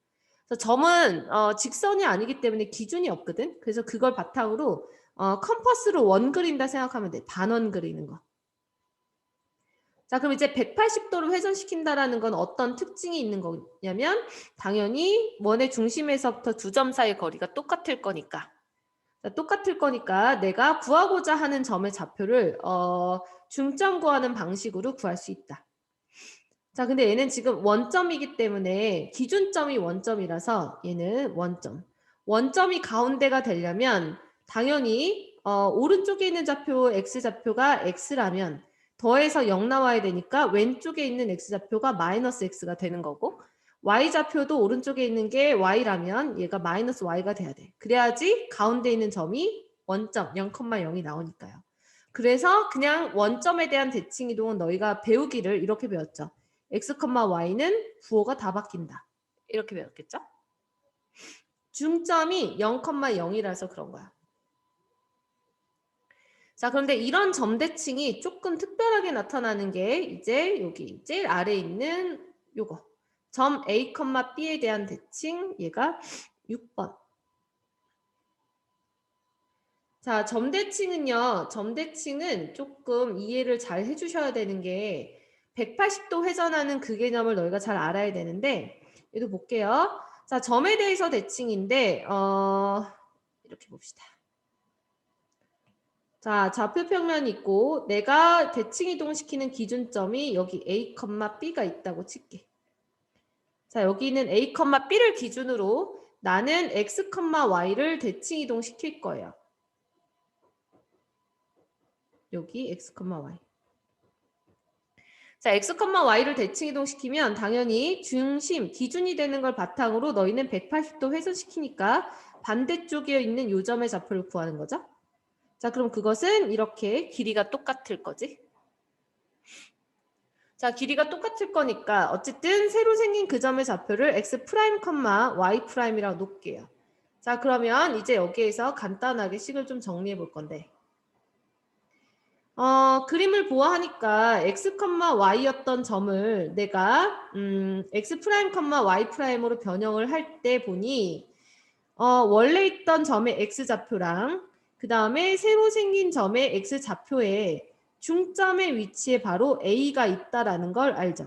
[SPEAKER 1] 그래서 점은 직선이 아니기 때문에 기준이 없거든. 그래서 그걸 바탕으로 컴퍼스로 원 그린다 생각하면 돼. 반원 그리는 거. 자, 그럼 이제 180도로 회전시킨다라는 건 어떤 특징이 있는 거냐면 당연히 원의 중심에서부터 두 점 사이의 거리가 똑같을 거니까. 자, 똑같을 거니까 내가 구하고자 하는 점의 좌표를 중점 구하는 방식으로 구할 수 있다. 자, 근데 얘는 지금 원점이기 때문에 기준점이 원점이라서 얘는 원점. 원점이 가운데가 되려면 당연히 오른쪽에 있는 좌표 x좌표가 x라면 더해서 0 나와야 되니까 왼쪽에 있는 x좌표가 마이너스 x가 되는 거고 y좌표도 오른쪽에 있는 게 y라면 얘가 마이너스 y가 돼야 돼. 그래야지 가운데 있는 점이 원점 0,0이 나오니까요. 그래서 그냥 원점에 대한 대칭 이동은 너희가 배우기를 이렇게 배웠죠. x, y는 부호가 다 바뀐다. 이렇게 배웠겠죠? 중점이 0,0이라서 그런 거야. 자, 그런데 이런 점대칭이 조금 특별하게 나타나는 게 이제 여기 제일 아래에 있는 요거. 점 A, B에 대한 대칭 얘가 6번. 자, 점대칭은 조금 이해를 잘 해주셔야 되는 게 180도 회전하는 그 개념을 너희가 잘 알아야 되는데 얘도 볼게요. 자, 점에 대해서 대칭인데 이렇게 봅시다. 자, 좌표평면이 있고 내가 대칭 이동시키는 기준점이 여기 A, B가 있다고 칠게. 자, 여기는 A, B를 기준으로 나는 X, Y를 대칭 이동시킬 거예요. 여기 X, Y. 자, X, Y를 대칭 이동시키면 당연히 중심, 기준이 되는 걸 바탕으로 너희는 180도 회전시키니까 반대쪽에 있는 요점의 좌표를 구하는 거죠. 자, 그럼 그것은 이렇게 길이가 똑같을 거지. 자, 길이가 똑같을 거니까 어쨌든 새로 생긴 그 점의 좌표를 x', y'이라고 놓을게요. 자, 그러면 이제 여기에서 간단하게 식을 좀 정리해 볼 건데 그림을 보아하니까 x, y였던 점을 내가 x', y'으로 변형을 할 때 보니 원래 있던 점의 x좌표랑 그 다음에 새로 생긴 점의 x좌표에 중점의 위치에 바로 A가 있다라는 걸 알죠.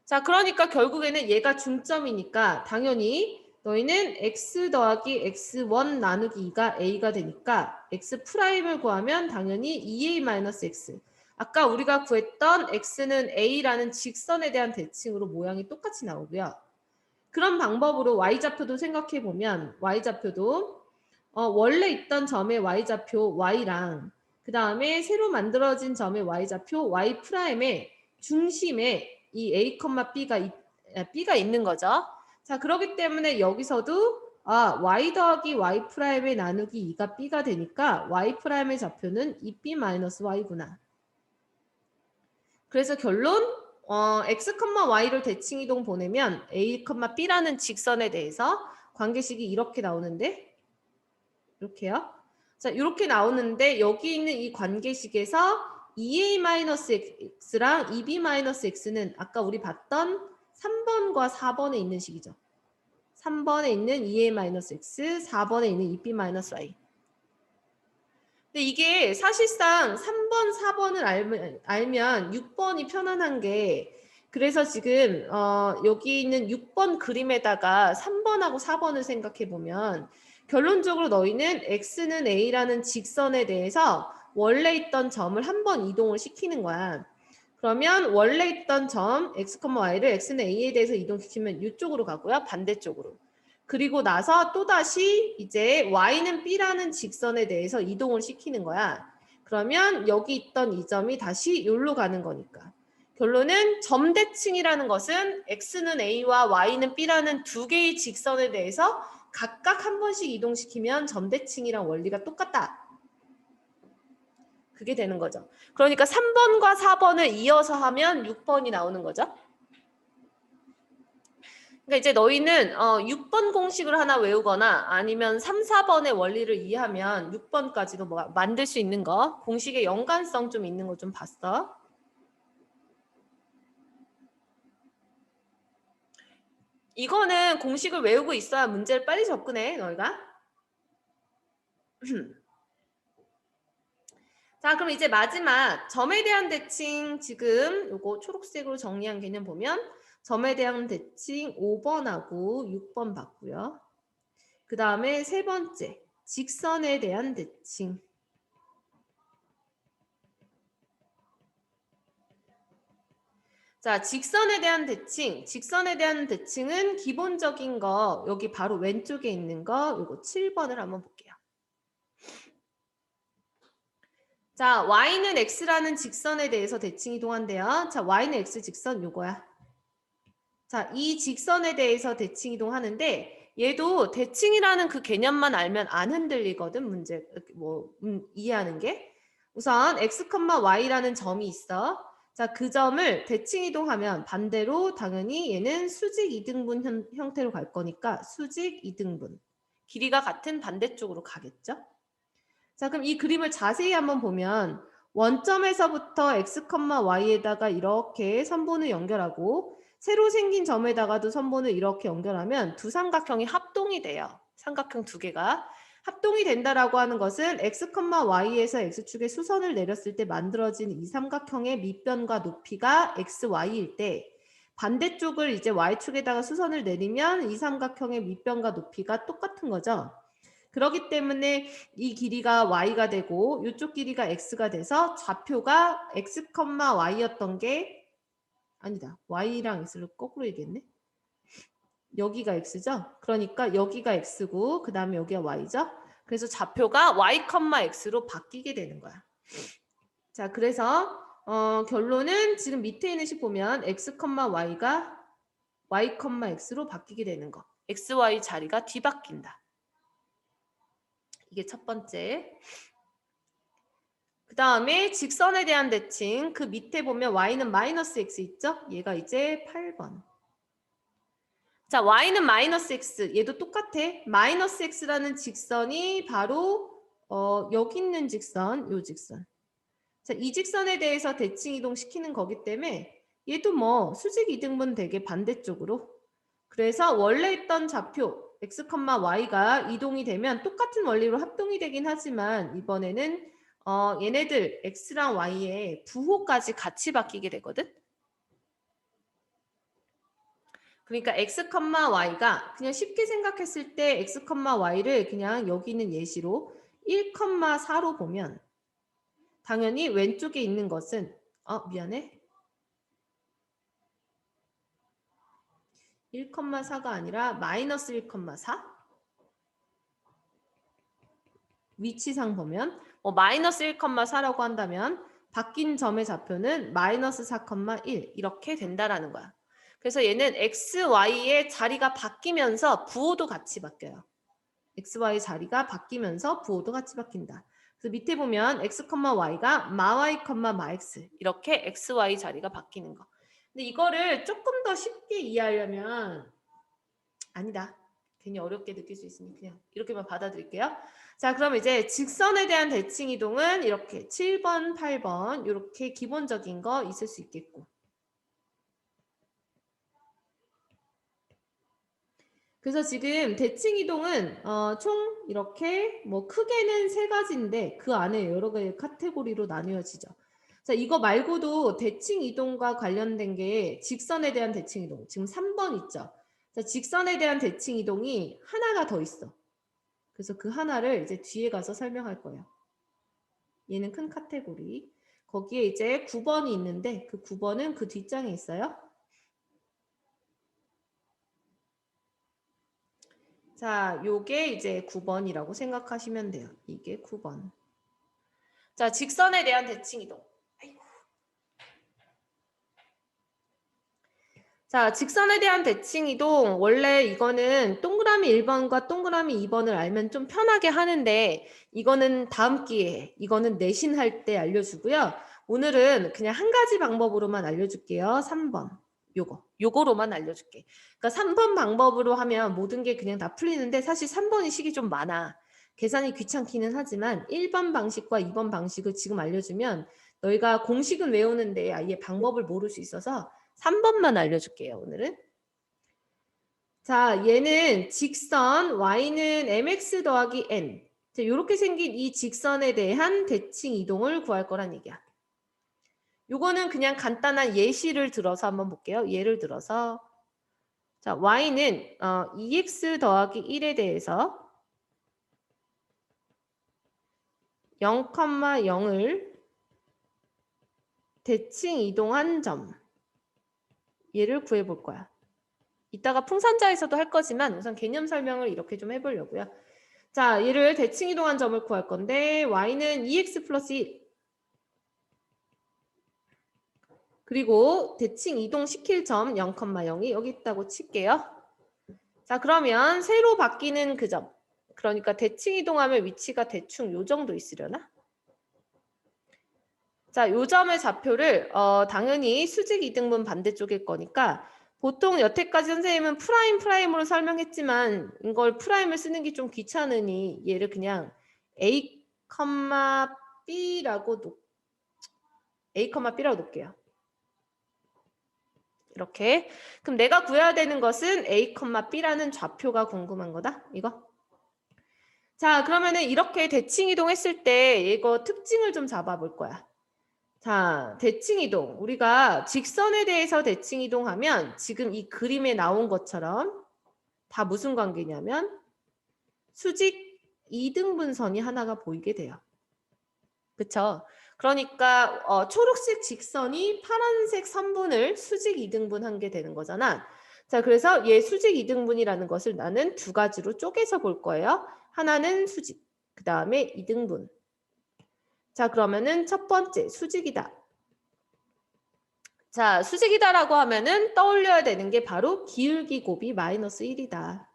[SPEAKER 1] 자, 그러니까 결국에는 얘가 중점이니까 당연히 너희는 x 더하기 x1 나누기 2가 a가 되니까 x 프라임을 구하면 당연히 2a-x. 아까 우리가 구했던 x는 a라는 직선에 대한 대칭으로 모양이 똑같이 나오고요. 그런 방법으로 y좌표도 생각해 보면 y좌표도 원래 있던 점의 y좌표 y랑 그 다음에 새로 만들어진 점의 y좌표 y 프라임의 중심에 이 a, b가 있는 거죠. 자, 그렇기 때문에 여기서도 y 더하기 y 프라임의 나누기 2가 b가 되니까 y 프라임의 좌표는 2b-y구나. 그래서 결론 x, y를 대칭 이동 보내면 a, b라는 직선에 대해서 관계식이 이렇게 나오는데 이렇게요. 자, 이렇게 나오는데 여기 있는 이 관계식에서 2a-x랑 2b-x는 아까 우리 봤던 3번과 4번에 있는 식이죠. 3번에 있는 2a-x, 4번에 있는 2b-y. 근데 이게 사실상 3번, 4번을 알면 6번이 편안한 게 그래서 지금 여기 있는 6번 그림에다가 3번하고 4번을 생각해 보면 결론적으로 너희는 x는 a라는 직선에 대해서 원래 있던 점을 한번 이동을 시키는 거야. 그러면 원래 있던 점 x, y를 x는 a에 대해서 이동시키면 이쪽으로 가고요. 반대쪽으로. 그리고 나서 또다시 이제 y는 b라는 직선에 대해서 이동을 시키는 거야. 그러면 여기 있던 이 점이 다시 여기로 가는 거니까. 결론은 점대칭이라는 것은 x는 a와 y는 b라는 두 개의 직선에 대해서 각각 한 번씩 이동시키면 점대칭이랑 원리가 똑같다. 그게 되는 거죠. 그러니까 3번과 4번을 이어서 하면 6번이 나오는 거죠. 그러니까 이제 너희는 6번 공식을 하나 외우거나 아니면 3, 4번의 원리를 이해하면 6번까지도 뭐 만들 수 있는 거, 공식의 연관성 좀 있는 거 좀 봤어. 이거는 공식을 외우고 있어야 문제를 빨리 접근해, 너희가. 자, 그럼 이제 마지막 점에 대한 대칭 지금 요거 초록색으로 정리한 개념 보면 점에 대한 대칭 5번하고 6번 봤고요. 그 다음에 세 번째 직선에 대한 대칭. 자, 직선에 대한 대칭. 직선에 대한 대칭은 기본적인 거 여기 바로 왼쪽에 있는 거 요거 7번을 한번 볼게요. 자, y는 x라는 직선에 대해서 대칭 이동한대요. 자, y는 x 직선 요거야. 자, 이 직선에 대해서 대칭 이동하는데 얘도 대칭이라는 그 개념만 알면 안 흔들리거든. 문제 이해하는 게. 우선 x, y라는 점이 있어. 자, 그 점을 대칭 이동하면 반대로 당연히 얘는 수직 이등분 형태로 갈 거니까 수직 이등분. 길이가 같은 반대쪽으로 가겠죠? 자, 그럼 이 그림을 자세히 한번 보면 원점에서부터 x, y에다가 이렇게 선분을 연결하고 새로 생긴 점에다가도 선분을 이렇게 연결하면 두 삼각형이 합동이 돼요. 삼각형 두 개가. 합동이 된다라고 하는 것은 x, y에서 x축에 수선을 내렸을 때 만들어진 이 삼각형의 밑변과 높이가 x, y일 때 반대쪽을 이제 y축에다가 수선을 내리면 이 삼각형의 밑변과 높이가 똑같은 거죠. 그렇기 때문에 이 길이가 y가 되고 이쪽 길이가 x가 돼서 좌표가 x, y였던 게 아니다. y랑 x를 거꾸로 얘기했네. 여기가 x죠. 그러니까 여기가 x고 그 다음에 여기가 y죠. 그래서 좌표가 y, x로 바뀌게 되는 거야. 자, 그래서 결론은 지금 밑에 있는 식 보면 x, y가 y, x로 바뀌게 되는 거. x, y 자리가 뒤바뀐다. 이게 첫 번째. 그 다음에 직선에 대한 대칭. 그 밑에 보면 y는 마이너스 x 있죠? 얘가 이제 8번. 자, y는 마이너스 x. 얘도 똑같아. 마이너스 x라는 직선이 바로 여기 있는 직선, 요 직선. 자, 이 직선에 대해서 대칭 이동시키는 거기 때문에 얘도 뭐 수직 이등분 되게 반대쪽으로. 그래서 원래 있던 좌표 x, y가 이동이 되면 똑같은 원리로 합동이 되긴 하지만 이번에는 얘네들 x랑 y의 부호까지 같이 바뀌게 되거든. 그러니까 x, y가 그냥 쉽게 생각했을 때 x, y를 그냥 여기 있는 예시로 1, 4로 보면 당연히 왼쪽에 있는 것은 미안해. 1,4가 아니라 마이너스 1,4 위치상 보면 마이너스 1,4라고 한다면 바뀐 점의 좌표는 마이너스 4,1 이렇게 된다라는 거야. 그래서 얘는 x, y의 자리가 바뀌면서 부호도 같이 바뀌어요. x, y 자리가 바뀌면서 부호도 같이 바뀐다. 그래서 밑에 보면 x, y가 마y, 마x 이렇게 x, y 자리가 바뀌는 거. 근데 이거를 조금 더 쉽게 이해하려면 아니다. 괜히 어렵게 느낄 수 있으니 그냥 이렇게만 받아들일게요. 자, 그럼 이제 직선에 대한 대칭 이동은 이렇게 7번, 8번 이렇게 기본적인 거 있을 수 있겠고. 그래서 지금 대칭 이동은 총 이렇게 뭐 크게는 3가지인데 그 안에 여러 가지 카테고리로 나뉘어지죠. 자, 이거 말고도 대칭 이동과 관련된 게 직선에 대한 대칭 이동. 지금 3번 있죠. 자, 직선에 대한 대칭 이동이 하나가 더 있어. 그래서 그 하나를 이제 뒤에 가서 설명할 거예요. 얘는 큰 카테고리. 거기에 이제 9번이 있는데 그 9번은 그 뒷장에 있어요. 자, 요게 이제 9번이라고 생각하시면 돼요. 이게 9번. 자, 직선에 대한 대칭 이동. 자, 직선에 대한 대칭 이동. 원래 이거는 동그라미 1번과 동그라미 2번을 알면 좀 편하게 하는데 이거는 다음 기회에, 이거는 내신할 때 알려주고요. 오늘은 그냥 한 가지 방법으로만 알려줄게요. 3번. 요거로만 알려줄게. 그러니까 3번 방법으로 하면 모든 게 그냥 다 풀리는데 사실 3번이 식이 좀 많아. 계산이 귀찮기는 하지만 1번 방식과 2번 방식을 지금 알려주면 너희가 공식은 외우는데 아예 방법을 모를 수 있어서 3번만 알려줄게요, 오늘은. 자, 얘는 직선 y는 mx 더하기 n. 자, 이렇게 생긴 이 직선에 대한 대칭 이동을 구할 거란 얘기야. 요거는 그냥 간단한 예시를 들어서 한번 볼게요. 예를 들어서 자, y는 2x 더하기 1에 대해서 0,0을 대칭 이동한 점 얘를 구해볼 거야. 이따가 풍산자에서도 할 거지만 우선 개념 설명을 이렇게 좀 해보려고요. 자, 얘를 대칭 이동한 점을 구할 건데 y는 2x 플러스 1 그리고 대칭 이동시킬 점 0,0이 여기 있다고 칠게요. 자, 그러면 세로 바뀌는 그 점. 그러니까 대칭 이동하면 위치가 대충 요 정도 있으려나? 자, 요 점의 좌표를 당연히 수직 이등분 반대쪽일 거니까 보통 여태까지 선생님은 프라임으로 설명했지만 이걸 프라임을 쓰는 게 좀 귀찮으니 얘를 그냥 a, b라고 B라고 놓을게요. 이렇게. 그럼 내가 구해야 되는 것은 a, b라는 좌표가 궁금한 거다. 이거. 자, 그러면은 이렇게 대칭 이동했을 때 이거 특징을 좀 잡아볼 거야. 자, 대칭 이동. 우리가 직선에 대해서 대칭 이동하면 지금 이 그림에 나온 것처럼 다 무슨 관계냐면 수직 이등분선이 하나가 보이게 돼요. 그쵸? 그러니까 초록색 직선이 파란색 선분을 수직 이등분한 게 되는 거잖아. 자, 그래서 얘 수직 이등분이라는 것을 나는 두 가지로 쪼개서 볼 거예요. 하나는 수직, 그 다음에 이등분. 자, 그러면은 첫 번째 수직이다. 자, 수직이다라고 하면은 떠올려야 되는 게 바로 기울기 곱이 마이너스 1이다.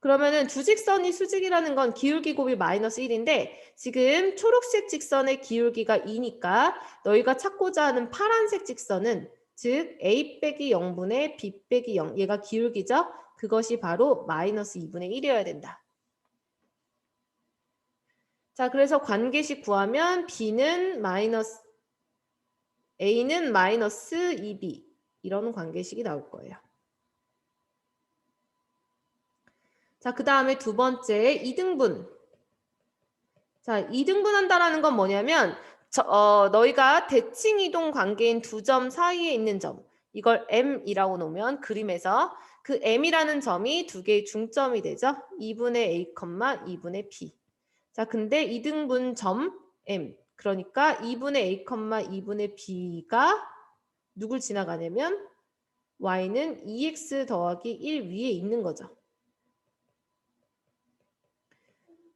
[SPEAKER 1] 그러면은 두 직선이 수직이라는 건 기울기 곱이 마이너스 1인데 지금 초록색 직선의 기울기가 2니까 너희가 찾고자 하는 파란색 직선은 즉 a 빼기 0분의 b 빼기 0 얘가 기울기죠? 그것이 바로 마이너스 2분의 1이어야 된다. 자, 그래서 관계식 구하면 b는 마이너스 a는 마이너스 2b 이런 관계식이 나올 거예요. 자, 그 다음에 두 번째 이등분. 자, 이등분한다라는 건 뭐냐면 너희가 대칭 이동 관계인 두 점 사이에 있는 점. 이걸 M이라고 놓으면 그림에서 그 M이라는 점이 두 개의 중점이 되죠. 2분의 A, 2분의 B. 자, 근데 이등분 점 M. 그러니까 2분의 A, 2분의 B가 누굴 지나가냐면 Y는 2X 더하기 1 위에 있는 거죠.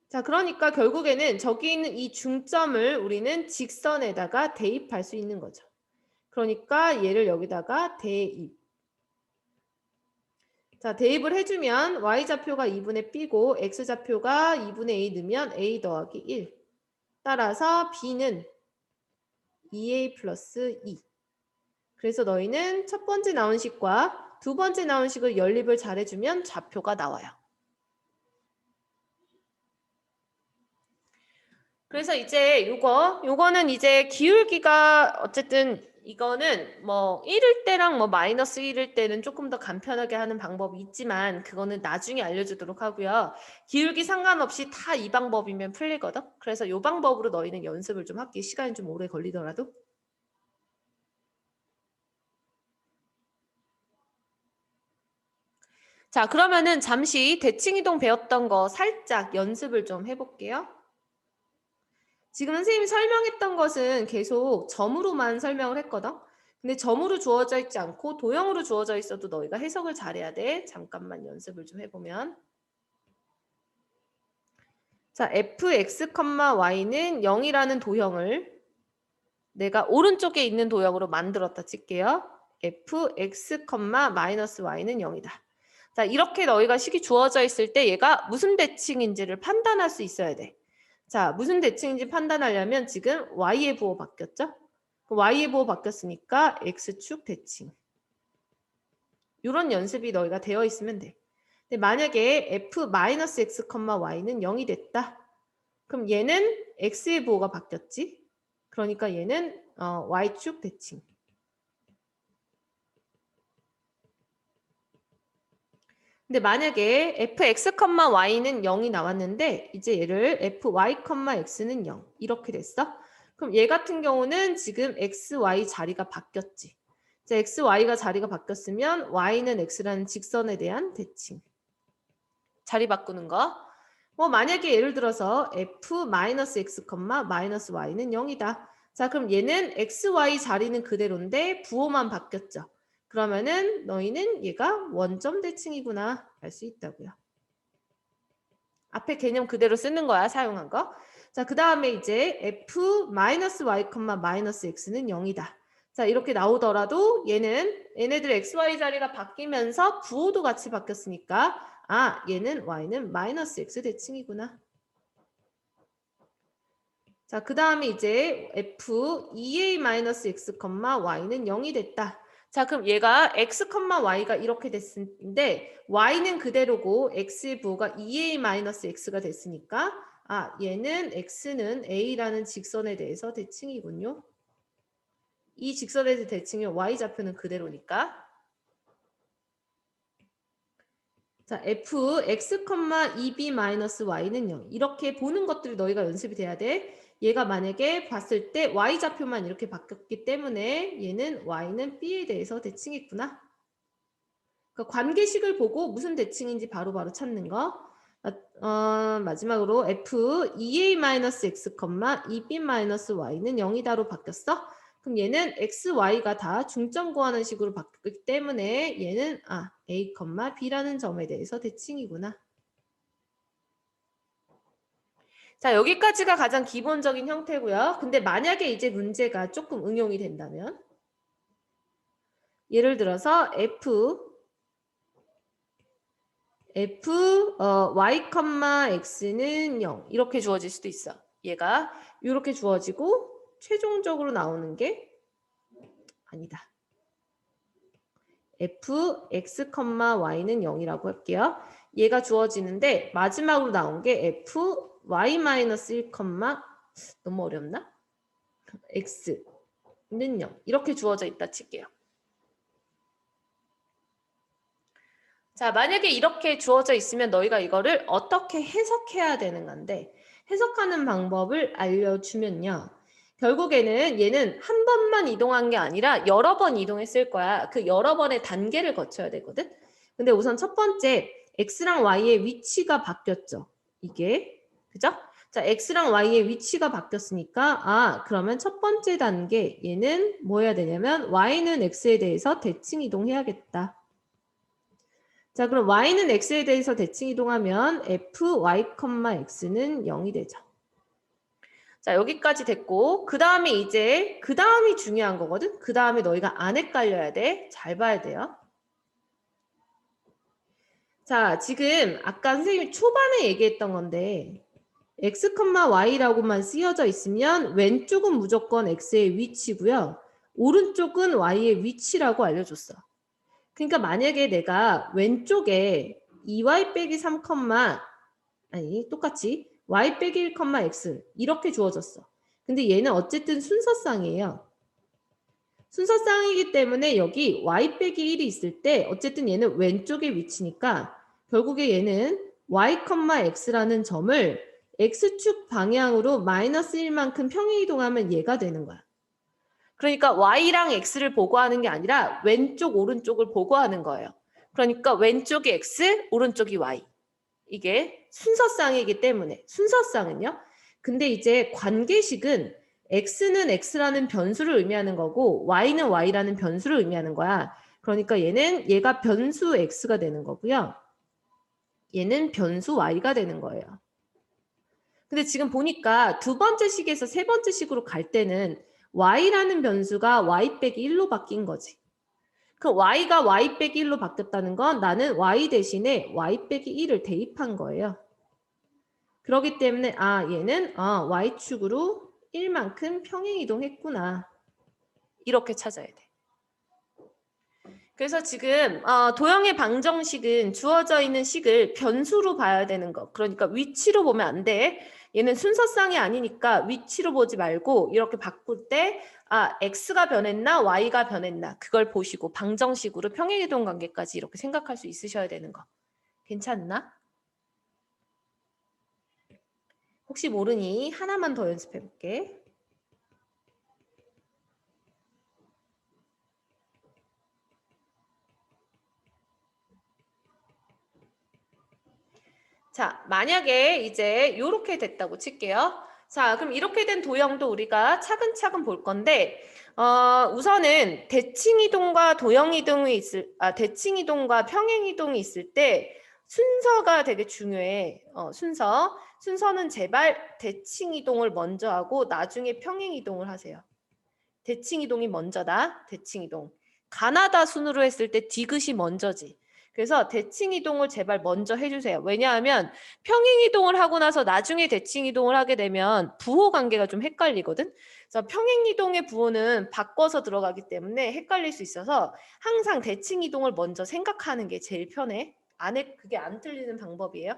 [SPEAKER 1] 자, 그러니까 결국에는 저기 있는 이 중점을 우리는 직선에다가 대입할 수 있는 거죠. 그러니까 얘를 여기다가 대입. 자, 대입을 해주면 Y좌표가 2분의 B고 X좌표가 2분의 A 넣으면 A 더하기 1. 따라서 B는 2A 플러스 2. 그래서 너희는 첫 번째 나온 식과 두 번째 나온 식을 연립을 잘해주면 좌표가 나와요. 그래서 이제 요거는 이제 기울기가 어쨌든 이거는 뭐 1일 때랑 뭐 마이너스 1일 때는 조금 더 간편하게 하는 방법이 있지만 그거는 나중에 알려주도록 하고요. 기울기 상관없이 다 이 방법이면 풀리거든. 그래서 요 방법으로 너희는 연습을 좀 할게. 시간이 좀 오래 걸리더라도. 자, 그러면은 잠시 대칭이동 배웠던 거 살짝 연습을 좀 해볼게요. 지금 선생님이 설명했던 것은 계속 점으로만 설명을 했거든. 근데 점으로 주어져 있지 않고 도형으로 주어져 있어도 너희가 해석을 잘해야 돼. 잠깐만 연습을 좀 해보면. 자, fx, y는 0이라는 도형을 내가 오른쪽에 있는 도형으로 만들었다 칠게요. fx, y는 0이다. 자, 이렇게 너희가 식이 주어져 있을 때 얘가 무슨 대칭인지를 판단할 수 있어야 돼. 자, 무슨 대칭인지 판단하려면 지금 y의 부호 바뀌었죠? y의 부호 바뀌었으니까 x축 대칭. 이런 연습이 너희가 되어 있으면 돼. 근데 만약에 f-x, y는 0이 됐다. 그럼 얘는 x의 부호가 바뀌었지? 그러니까 얘는 y축 대칭. 근데 만약에 fx, y는 0이 나왔는데 이제 얘를 fy, x는 0 이렇게 됐어. 그럼 얘 같은 경우는 지금 x, y 자리가 바뀌었지. 자, x, y가 자리가 바뀌었으면 y는 x라는 직선에 대한 대칭. 자리 바꾸는 거. 뭐 만약에 예를 들어서 f-x, y는 0이다. 자, 그럼 얘는 x, y 자리는 그대로인데 부호만 바뀌었죠. 그러면은 너희는 얘가 원점 대칭이구나 알 수 있다고요. 앞에 개념 그대로 쓰는 거야, 사용한 거. 자, 그 다음에 이제 f-y, x는 0이다. 자, 이렇게 나오더라도 얘네들 xy 자리가 바뀌면서 부호도 같이 바뀌었으니까 얘는 y는 마이너스 x 대칭이구나. 자, 그 다음에 이제 f 2a-x, y는 0이 됐다. 자, 그럼 얘가 x, y가 이렇게 됐는데 y는 그대로고 x의 부호가 2a-x가 됐으니까 얘는 x는 a라는 직선에 대해서 대칭이군요. 이 직선에 대해서 대칭이 y좌표는 그대로니까. 자, f x, 2b-y는 0. 이렇게 보는 것들이 너희가 연습이 돼야 돼. 얘가 만약에 봤을 때 y좌표만 이렇게 바뀌었기 때문에 얘는 y는 b에 대해서 대칭했구나. 그러니까 관계식을 보고 무슨 대칭인지 바로바로 찾는 거. 마지막으로 f 2a-x, 2b-y는 0이다로 바뀌었어. 그럼 얘는 x, y가 다 중점 구하는 식으로 바뀌었기 때문에 얘는 a, b라는 점에 대해서 대칭이구나. 자, 여기까지가 가장 기본적인 형태고요. 근데 만약에 이제 문제가 조금 응용이 된다면 예를 들어서 y, x는 0 이렇게 주어질 수도 있어. 얘가 이렇게 주어지고 최종적으로 나오는 게 아니다. fx, y는 0이라고 할게요. 얘가 주어지는데 마지막으로 나온 게 fy-1, 너무 어렵나? x는 0 이렇게 주어져 있다 칠게요. 자, 만약에 이렇게 주어져 있으면 너희가 이거를 어떻게 해석해야 되는 건데 해석하는 방법을 알려주면요. 결국에는 얘는 한 번만 이동한 게 아니라 여러 번 이동했을 거야. 그 여러 번의 단계를 거쳐야 되거든. 근데 우선 첫 번째 x랑 y의 위치가 바뀌었죠. 이게. 그죠? 자, x랑 y의 위치가 바뀌었으니까 그러면 첫 번째 단계 얘는 뭐 해야 되냐면 y는 x에 대해서 대칭 이동해야겠다. 자, 그럼 y는 x에 대해서 대칭 이동하면 fy, x는 0이 되죠. 자, 여기까지 됐고 그 다음에 이제 그 다음이 중요한 거거든. 그 다음에 너희가 안 헷갈려야 돼. 잘 봐야 돼요. 자, 지금 아까 선생님이 초반에 얘기했던 건데 x, y라고만 쓰여져 있으면 왼쪽은 무조건 x의 위치고요. 오른쪽은 y의 위치라고 알려줬어. 그러니까 만약에 내가 왼쪽에 2y 빼기 3, 아니 똑같이 y 빼기 1, x 이렇게 주어졌어. 근데 얘는 어쨌든 순서쌍이에요. 순서쌍이기 때문에 여기 y 빼기 1이 있을 때 어쨌든 얘는 왼쪽의 위치니까 결국에 얘는 y, x라는 점을 x축 방향으로 마이너스 1만큼 평행이동하면 얘가 되는 거야. 그러니까 y랑 x를 보고하는 게 아니라 왼쪽, 오른쪽을 보고하는 거예요. 그러니까 왼쪽이 x, 오른쪽이 y. 이게 순서쌍이기 때문에 순서쌍은요. 근데 이제 관계식은 x는 x라는 변수를 의미하는 거고 y는 y라는 변수를 의미하는 거야. 그러니까 얘가 변수 x가 되는 거고요. 얘는 변수 y가 되는 거예요. 근데 지금 보니까 두 번째 식에서 세 번째 식으로 갈 때는 y라는 변수가 y 빼기 1로 바뀐 거지. 그 y가 y 빼기 1로 바뀌었다는 건 나는 y 대신에 y 빼기 1을 대입한 거예요. 그렇기 때문에 얘는 y축으로 1만큼 평행이동했구나. 이렇게 찾아야 돼. 그래서 지금 도형의 방정식은 주어져 있는 식을 변수로 봐야 되는 거. 그러니까 위치로 보면 안 돼. 얘는 순서쌍이 아니니까 위치로 보지 말고 이렇게 바꿀 때 x가 변했나 y가 변했나 그걸 보시고 방정식으로 평행이동 관계까지 이렇게 생각할 수 있으셔야 되는 거. 괜찮나? 혹시 모르니 하나만 더 연습해 볼게. 자, 만약에 이제 이렇게 됐다고 칠게요. 자, 그럼 이렇게 된 도형도 우리가 차근차근 볼 건데 우선은 대칭이동과 도형이동이 대칭이동과 평행이동이 있을 때 순서가 되게 중요해. 순서는 제발 대칭이동을 먼저 하고 나중에 평행이동을 하세요. 대칭이동이 먼저다. 대칭이동. 가나다 순으로 했을 때 디귿이 먼저지. 그래서 대칭이동을 제발 먼저 해주세요. 왜냐하면 평행이동을 하고 나서 나중에 대칭이동을 하게 되면 부호 관계가 좀 헷갈리거든. 그래서 평행이동의 부호는 바꿔서 들어가기 때문에 헷갈릴 수 있어서 항상 대칭이동을 먼저 생각하는 게 제일 편해. 그게 안 틀리는 방법이에요.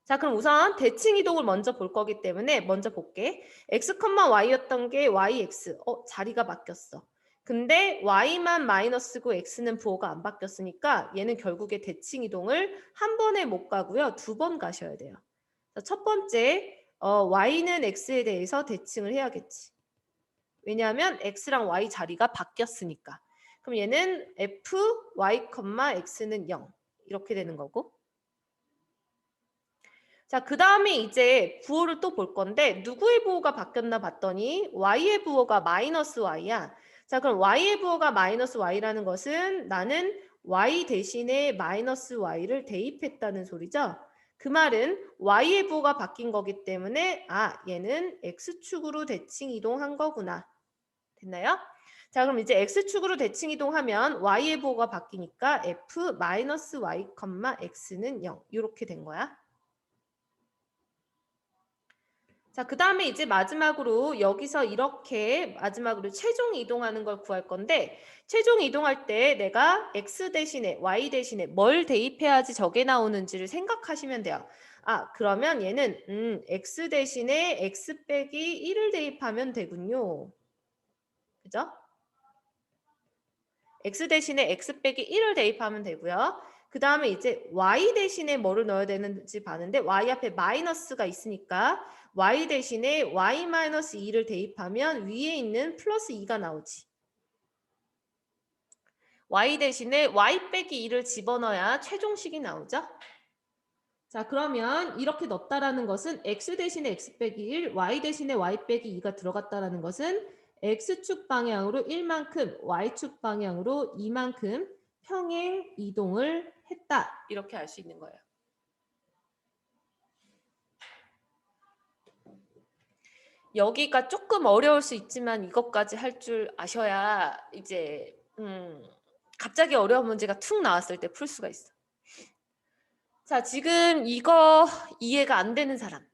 [SPEAKER 1] 자, 그럼 우선 대칭 이동을 먼저 볼 거기 때문에 먼저 볼게. x, y였던 게 yx. 자리가 바뀌었어. 근데 y만 마이너스고 x는 부호가 안 바뀌었으니까 얘는 결국에 대칭 이동을 한 번에 못 가고요. 두 번 가셔야 돼요. 자, 첫 번째, y는 x에 대해서 대칭을 해야겠지. 왜냐하면 x랑 y 자리가 바뀌었으니까. 그럼 얘는 f, y, x는 0. 이렇게 되는 거고. 자, 그 다음에 이제 부호를 또 볼 건데 누구의 부호가 바뀌었나 봤더니 y의 부호가 마이너스 y야. 자, 그럼 y의 부호가 마이너스 y라는 것은 나는 y 대신에 마이너스 y를 대입했다는 소리죠. 그 말은 y의 부호가 바뀐 거기 때문에 얘는 x축으로 대칭 이동한 거구나. 됐나요? 자, 그럼 이제 x축으로 대칭 이동하면 y의 부호가 바뀌니까 f 마이너스 y, x는 0 이렇게 된 거야. 자, 그 다음에 이제 마지막으로 여기서 이렇게 마지막으로 최종 이동하는 걸 구할 건데 최종 이동할 때 내가 x 대신에 y 대신에 뭘 대입해야지 저게 나오는지를 생각하시면 돼요. 그러면 얘는 x 대신에 x 빼기 1을 대입하면 되군요. 그죠? x 대신에 x 빼기 1을 대입하면 되고요. 그 다음에 이제 y 대신에 뭐를 넣어야 되는지 봤는데 y 앞에 마이너스가 있으니까 y 대신에 y-2를 대입하면 위에 있는 플러스 2가 나오지. y 대신에 y 빼기 2를 집어넣어야 최종식이 나오죠. 자, 그러면 이렇게 넣었다라는 것은 x 대신에 x 빼기 1, y 대신에 y 빼기 2가 들어갔다라는 것은 x축 방향으로 1만큼, y축 방향으로 2만큼 평행 이동을 했다. 이렇게 알 수 있는 거예요. 여기가 조금 어려울 수 있지만 이것까지 할 줄 아셔야 이제 갑자기 어려운 문제가 툭 나왔을 때 풀 수가 있어. 자, 지금 이거 이해가 안 되는 사람.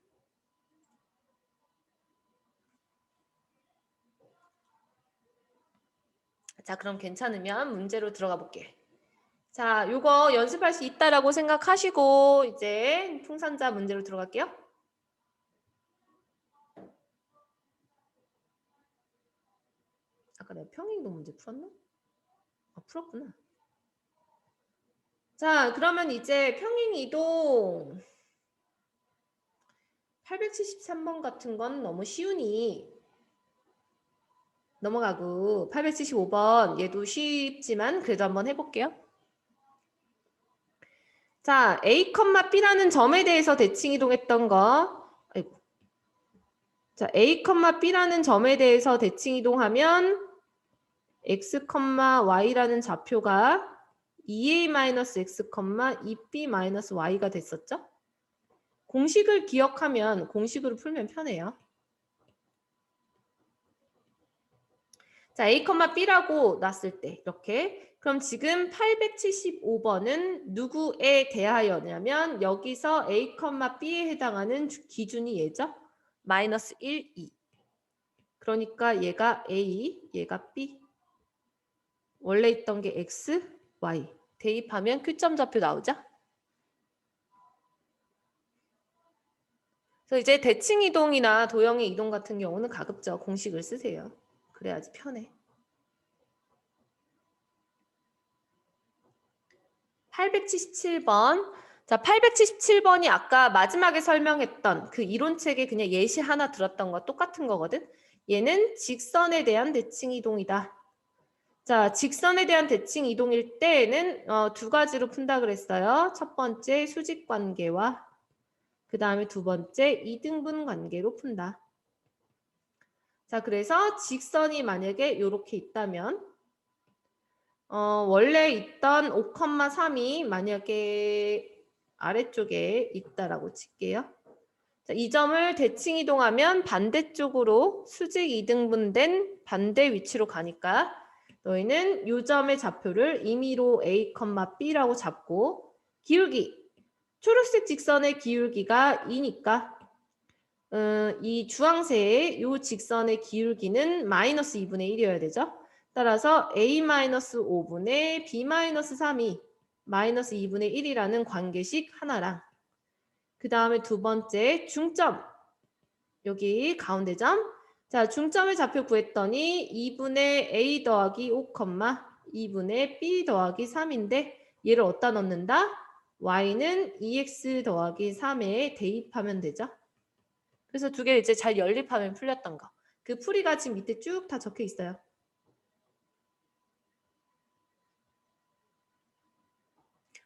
[SPEAKER 1] 자, 그럼 괜찮으면 문제로 들어가 볼게. 자, 요거 연습할 수 있다라고 생각하시고 이제 풍산자 문제로 들어갈게요. 아까 내가 평행이동 문제 풀었나? 아, 풀었구나. 자, 그러면 이제 평행이동 873번 같은 건 너무 쉬우니 넘어가고 875번 얘도 쉽지만 그래도 한번 해볼게요. 자, A, B라는 점에 대해서 대칭 이동했던 거. 아이고. 자, A, B라는 점에 대해서 대칭 이동하면 X, Y라는 좌표가 2A-X, 2B-Y가 됐었죠? 공식을 기억하면 공식으로 풀면 편해요. 자, A, B라고 놨을 때 이렇게. 그럼 지금 875번은 누구에 대하여냐면 여기서 A, B에 해당하는 기준이 얘죠. 마이너스 1, 2. 그러니까 얘가 A, 얘가 B. 원래 있던 게 X, Y. 대입하면 Q점 좌표 나오죠. 그래서 이제 대칭 이동이나 도형의 이동 같은 경우는 가급적 공식을 쓰세요. 그래야지 편해. 877번. 자, 877번이 아까 마지막에 설명했던 그 이론책에 그냥 예시 하나 들었던 거 똑같은 거거든. 얘는 직선에 대한 대칭 이동이다. 자, 직선에 대한 대칭 이동일 때에는 두 가지로 푼다 그랬어요. 첫 번째 수직 관계와 그 다음에 두 번째 이등분 관계로 푼다. 자, 그래서 직선이 만약에 이렇게 있다면 원래 있던 5,3이 만약에 아래쪽에 있다라고 칠게요. 자, 이 점을 대칭 이동하면 반대쪽으로 수직 이등분된 반대 위치로 가니까 너희는 이 점의 좌표를 임의로 A, B라고 잡고 기울기, 초록색 직선의 기울기가 2니까 이 주황색의 이 직선의 기울기는 마이너스 2분의 1이어야 되죠. 따라서 A-5분의 B-3이 마이너스 2분의 1이라는 관계식 하나랑 그 다음에 두 번째 중점 여기 가운데 점. 자, 중점의 좌표 구했더니 2분의 A 더하기 5, 2분의 B 더하기 3인데 얘를 어디다 넣는다? Y는 2X 더하기 3에 대입하면 되죠. 그래서 두 개 이제 잘 연립하면 풀렸던 거. 그 풀이가 지금 밑에 쭉 다 적혀 있어요.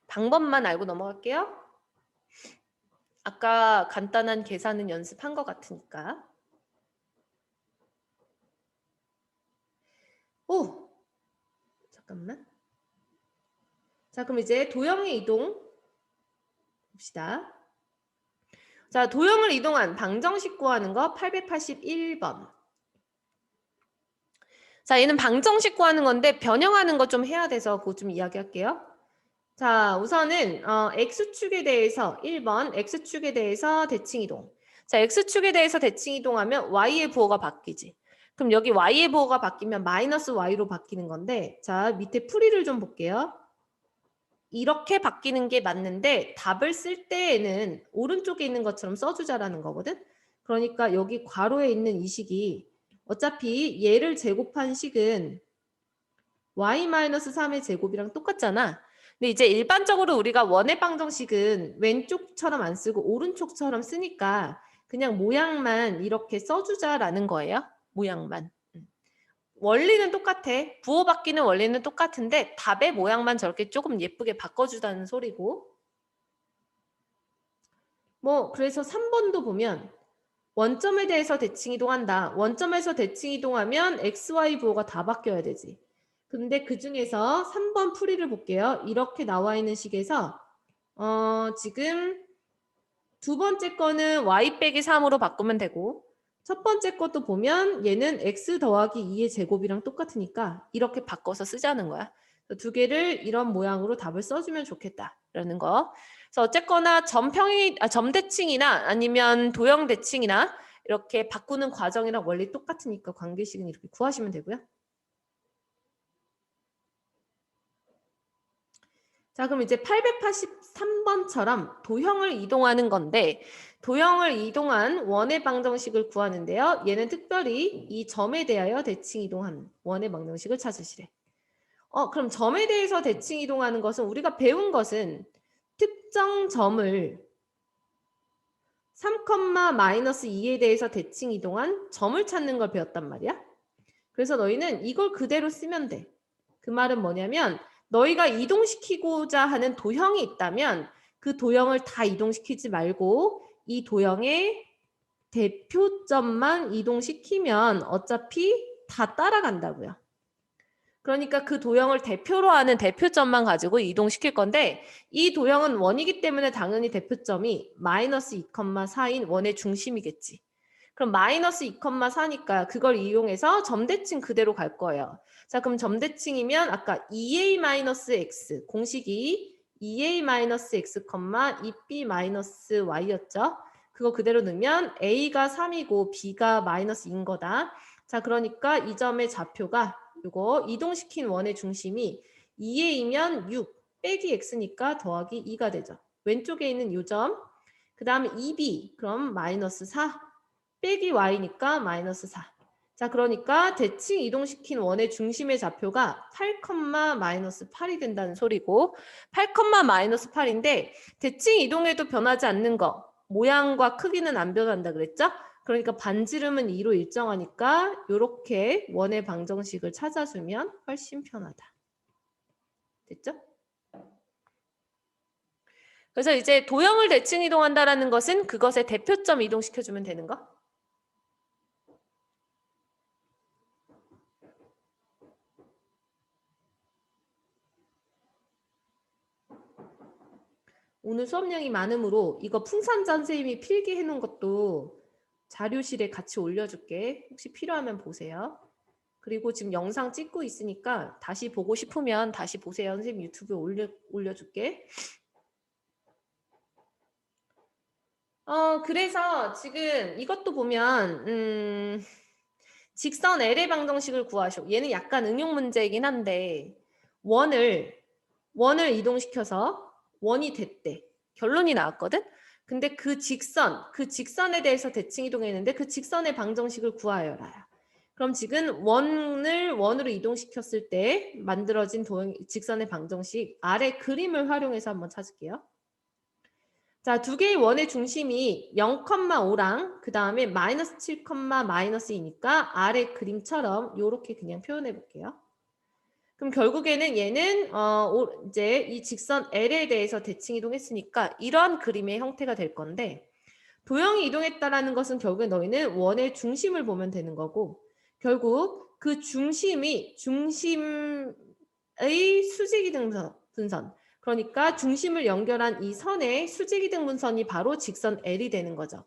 [SPEAKER 1] 방법만 알고 넘어갈게요. 아까 간단한 계산은 연습한 것 같으니까. 오! 잠깐만. 자, 그럼 이제 도형의 이동 봅시다. 자, 도형을 이동한 방정식 구하는 거 881번. 자, 얘는 방정식 구하는 건데 변형하는 거 좀 해야 돼서 그거 좀 이야기할게요. 자, 우선은 X축에 대해서 1번 X축에 대해서 대칭 이동. 자, X축에 대해서 대칭 이동하면 Y의 부호가 바뀌지. 그럼 여기 Y의 부호가 바뀌면 마이너스 Y로 바뀌는 건데 자, 밑에 풀이를 좀 볼게요. 이렇게 바뀌는 게 맞는데 답을 쓸 때에는 오른쪽에 있는 것처럼 써주자라는 거거든. 그러니까 여기 괄호에 있는 이 식이 어차피 얘를 제곱한 식은 y-3의 제곱이랑 똑같잖아. 근데 이제 일반적으로 우리가 원의 방정식은 왼쪽처럼 안 쓰고 오른쪽처럼 쓰니까 그냥 모양만 이렇게 써주자라는 거예요. 모양만. 원리는 똑같아. 부호받기는 원리는 똑같은데 답의 모양만 저렇게 조금 예쁘게 바꿔주다는 소리고. 뭐 그래서 3번도 보면 원점에 대해서 대칭 이동한다. 원점에서 대칭 이동하면 x, y 부호가 다 바뀌어야 되지. 근데 그 중에서 3번 풀이를 볼게요. 이렇게 나와 있는 식에서 지금 두 번째 거는 y 빼기 3으로 바꾸면 되고 첫 번째 것도 보면 얘는 x 더하기 2의 제곱이랑 똑같으니까 이렇게 바꿔서 쓰자는 거야. 두 개를 이런 모양으로 답을 써주면 좋겠다라는 거. 그래서 어쨌거나 점대칭이나 아니면 도형대칭이나 이렇게 바꾸는 과정이랑 원리 똑같으니까 관계식은 이렇게 구하시면 되고요. 자, 그럼 이제 883번처럼 도형을 이동하는 건데 도형을 이동한 원의 방정식을 구하는데요. 얘는 특별히 이 점에 대하여 대칭 이동한 원의 방정식을 찾으시래. 그럼 점에 대해서 대칭 이동하는 것은 우리가 배운 것은 특정 점을 3,-2에 대해서 대칭 이동한 점을 찾는 걸 배웠단 말이야. 그래서 너희는 이걸 그대로 쓰면 돼. 그 말은 뭐냐면 너희가 이동시키고자 하는 도형이 있다면 그 도형을 다 이동시키지 말고 이 도형의 대표점만 이동시키면 어차피 다 따라간다고요. 그러니까 그 도형을 대표로 하는 대표점만 가지고 이동시킬 건데 이 도형은 원이기 때문에 당연히 대표점이 마이너스 2,4인 원의 중심이겠지. 그럼 마이너스 2,4니까 그걸 이용해서 점대칭 그대로 갈 거예요. 자, 그럼 점대칭이면 아까 2a-x 공식이 2a-x, 2b-y였죠. 그거 그대로 넣으면 a가 3이고 b가 마이너스2인 거다. 자, 그러니까 이 점의 좌표가 이거 이동시킨 원의 중심이 2a이면 6 빼기 x니까 더하기 2가 되죠. 왼쪽에 있는 이 점. 그 다음에 2b 그럼 마이너스 4 빼기 y니까 마이너스 4. 자, 그러니까 대칭 이동시킨 원의 중심의 좌표가 8,-8이 된다는 소리고 8,-8인데 대칭 이동해도 변하지 않는 거 모양과 크기는 안 변한다 그랬죠? 그러니까 반지름은 2로 일정하니까 이렇게 원의 방정식을 찾아주면 훨씬 편하다. 됐죠? 그래서 이제 도형을 대칭 이동한다라는 것은 그것의 대표점 이동시켜주면 되는 거. 오늘 수업량이 많으므로 이거 풍산자 선생님이 필기해 놓은 것도 자료실에 같이 올려줄게. 혹시 필요하면 보세요. 그리고 지금 영상 찍고 있으니까 다시 보고 싶으면 다시 보세요. 선생님 유튜브에 올려줄게. 그래서 지금 이것도 보면 직선 L의 방정식을 구하시오. 얘는 약간 응용 문제이긴 한데 원을 이동시켜서 원이 됐대. 결론이 나왔거든? 근데 그 직선에 대해서 대칭 이동했는데 그 직선의 방정식을 구하여라야. 그럼 지금 원으로 이동시켰을 때 만들어진 직선의 방정식 아래 그림을 활용해서 한번 찾을게요. 자, 두 개의 원의 중심이 0,5랑 그 다음에 마이너스 7, 마이너스 2니까 아래 그림처럼 이렇게 그냥 표현해 볼게요. 그럼 결국에는 얘는 이제 이 직선 L에 대해서 대칭 이동했으니까 이러한 그림의 형태가 될 건데 도형이 이동했다라는 것은 결국에 너희는 원의 중심을 보면 되는 거고 결국 그 중심의 수직이등 분선 그러니까 중심을 연결한 이 선의 수직이등 분선이 바로 직선 L이 되는 거죠.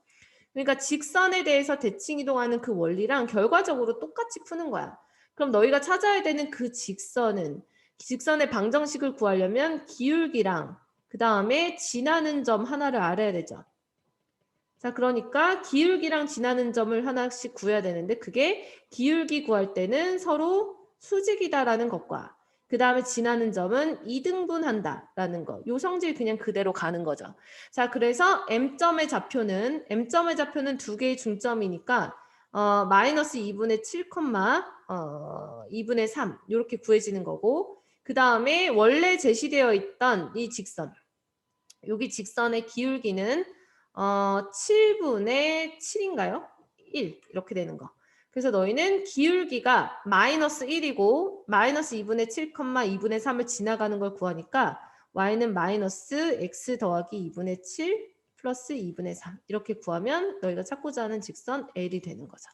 [SPEAKER 1] 그러니까 직선에 대해서 대칭 이동하는 그 원리랑 결과적으로 똑같이 푸는 거야. 그럼 너희가 찾아야 되는 그 직선의 방정식을 구하려면 기울기랑 그 다음에 지나는 점 하나를 알아야 되죠. 자, 그러니까 기울기랑 지나는 점을 하나씩 구해야 되는데 그게 기울기 구할 때는 서로 수직이다라는 것과 그 다음에 지나는 점은 이등분한다라는 거. 요 성질 그냥 그대로 가는 거죠. 자, 그래서 M점의 좌표는 두 개의 중점이니까 마이너스 2분의 7, 2분의 3 이렇게 구해지는 거고 그 다음에 원래 제시되어 있던 이 직선 여기 직선의 기울기는 7분의 7인가요? 1 이렇게 되는 거. 그래서 너희는 기울기가 마이너스 1이고 마이너스 2분의 7, 2분의 3을 지나가는 걸 구하니까 y는 마이너스 x 더하기 2분의 7 플러스 2분의 3 이렇게 구하면 너희가 찾고자 하는 직선 L이 되는 거죠.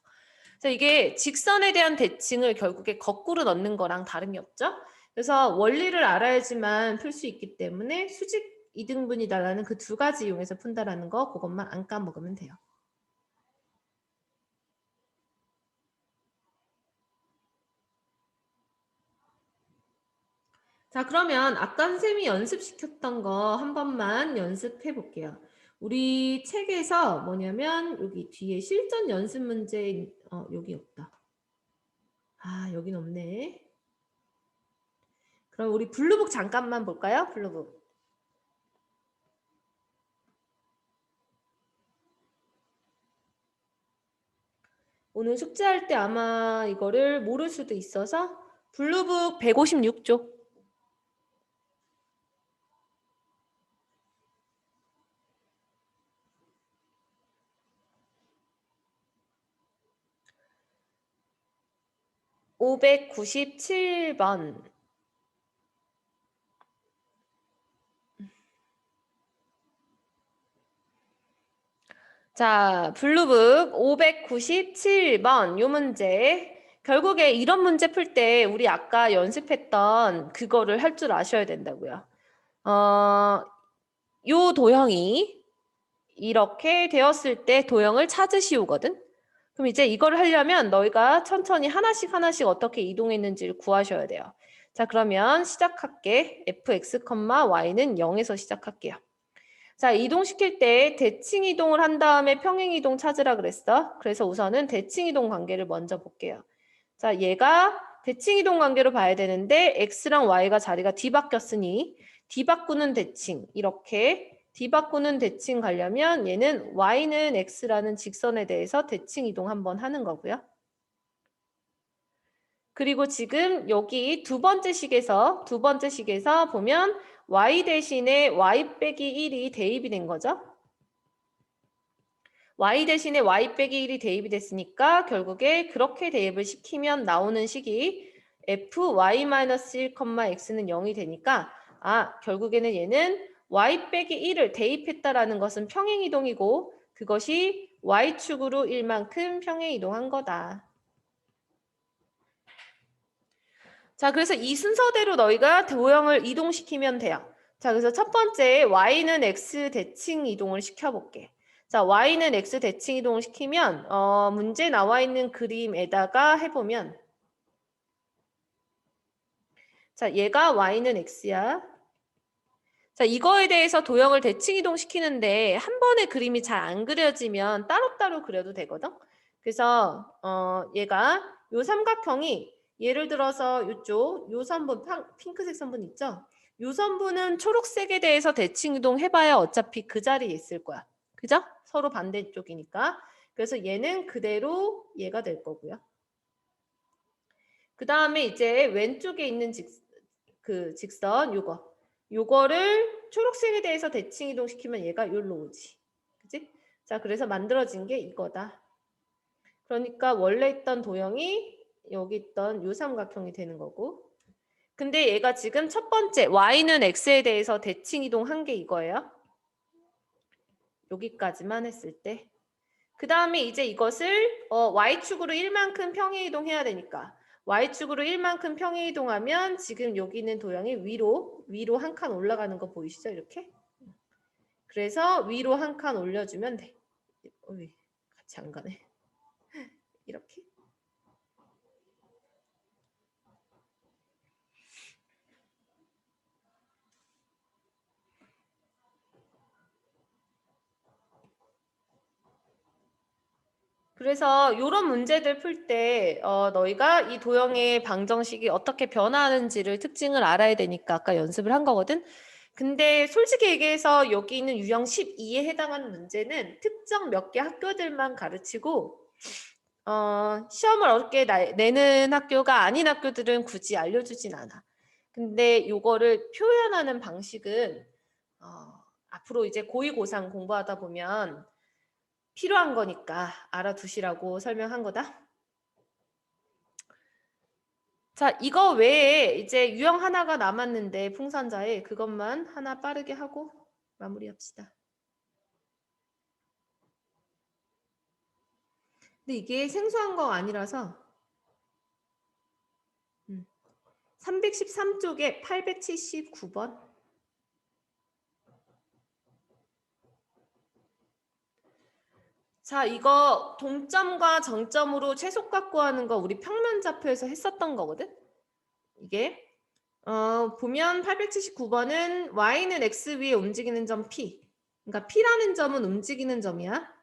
[SPEAKER 1] 자, 이게 직선에 대한 대칭을 결국에 거꾸로 넣는 거랑 다름이 없죠? 그래서 원리를 알아야지만 풀 수 있기 때문에 수직 이등분이다라는 그 두 가지 이용해서 푼다라는 거 그것만 안 까먹으면 돼요. 자, 그러면 아까 선생님이 연습시켰던 거 한 번만 연습해 볼게요. 우리 책에서 뭐냐면 여기 뒤에 실전 연습 문제 여기 없다. 아, 여긴 없네. 그럼 우리 블루북 잠깐만 볼까요? 블루북. 오늘 숙제할 때 아마 이거를 모를 수도 있어서 블루북 156쪽. (597번) 자, 블루북 597번 요 문제. 결국에 이런 문제 풀 때 우리 아까 연습했던 그거를 할 줄 아셔야 된다고요. 요 도형이 이렇게 되었을 때 도형을 찾으시오거든. 그럼 이제 이거를 하려면 너희가 천천히 하나씩 어떻게 이동했는지를 구하셔야 돼요. 자, 그러면 시작할게. fx, y는 0에서 시작할게요. 자, 이동시킬 때 대칭 이동을 한 다음에 평행 이동 찾으라 그랬어. 그래서 우선은 대칭 이동 관계를 먼저 볼게요. 자, 얘가 대칭 이동 관계로 봐야 되는데 x랑 y가 자리가 뒤바뀌었으니 뒤바꾸는 대칭 이렇게 뒤바꾸는 대칭 가려면 얘는 y는 x라는 직선에 대해서 대칭 이동 한번 하는 거고요. 그리고 지금 여기 두 번째 식에서 보면 y 대신에 y 빼기 1이 대입이 된 거죠. y 대신에 y 빼기 1이 대입이 됐으니까 결국에 그렇게 대입을 시키면 나오는 식이 fy-1, x는 0이 되니까 결국에는 얘는 y 빼기 1을 대입했다라는 것은 평행이동이고 그것이 y축으로 1만큼 평행이동한 거다. 자, 그래서 이 순서대로 너희가 도형을 이동시키면 돼요. 자, 그래서 첫 번째 y는 x 대칭 이동을 시켜볼게. 자, y는 x 대칭 이동을 시키면 문제 나와 있는 그림에다가 해보면 자, 얘가 y는 x야. 자, 이거에 대해서 도형을 대칭 이동시키는데 한 번에 그림이 잘 안 그려지면 따로따로 그려도 되거든. 그래서 얘가 요 삼각형이 예를 들어서 이쪽 요 선분 핑크색 선분 있죠? 요 선분은 초록색에 대해서 대칭 이동 해봐야 어차피 그 자리에 있을 거야. 그죠? 서로 반대쪽이니까. 그래서 얘는 그대로 얘가 될 거고요. 그 다음에 이제 왼쪽에 있는 직선 요거를 초록색에 대해서 대칭 이동시키면 얘가 여기로 오지. 그치? 자, 그래서 만들어진 게 이거다. 그러니까 원래 있던 도형이 여기 있던 요 삼각형이 되는 거고. 근데 얘가 지금 첫 번째 y는 x에 대해서 대칭 이동한 게 이거예요. 여기까지만 했을 때. 그 다음에 이제 이것을 y축으로 1만큼 평행 이동해야 되니까 y축으로 1만큼 평행 이동하면 지금 여기 있는 도형이 위로 한 칸 올라가는 거 보이시죠? 이렇게. 그래서 위로 한 칸 올려주면 돼. 같이 안 가네. 이렇게. 그래서 이런 문제들 풀 때 너희가 이 도형의 방정식이 어떻게 변화하는지를 특징을 알아야 되니까 아까 연습을 한 거거든. 근데 솔직히 얘기해서 여기 있는 유형 12에 해당하는 문제는 특정 몇 개 학교들만 가르치고 시험을 어렵게 내는 학교가 아닌 학교들은 굳이 알려주진 않아. 근데 요거를 표현하는 방식은 앞으로 이제 고2, 고3 공부하다 보면 필요한 거니까 알아두시라고 설명한 거다. 자, 이거 외에 이제 유형 하나가 남았는데 풍산자에 그것만 하나 빠르게 하고 마무리합시다. 근데 이게 생소한 거 아니라서 313쪽에 879번. 자, 이거 동점과 정점으로 최소값 구하는 거 우리 평면좌표에서 했었던 거거든. 이게 보면 879번은 y는 x 위에 움직이는 점 p. 그러니까 p라는 점은 움직이는 점이야.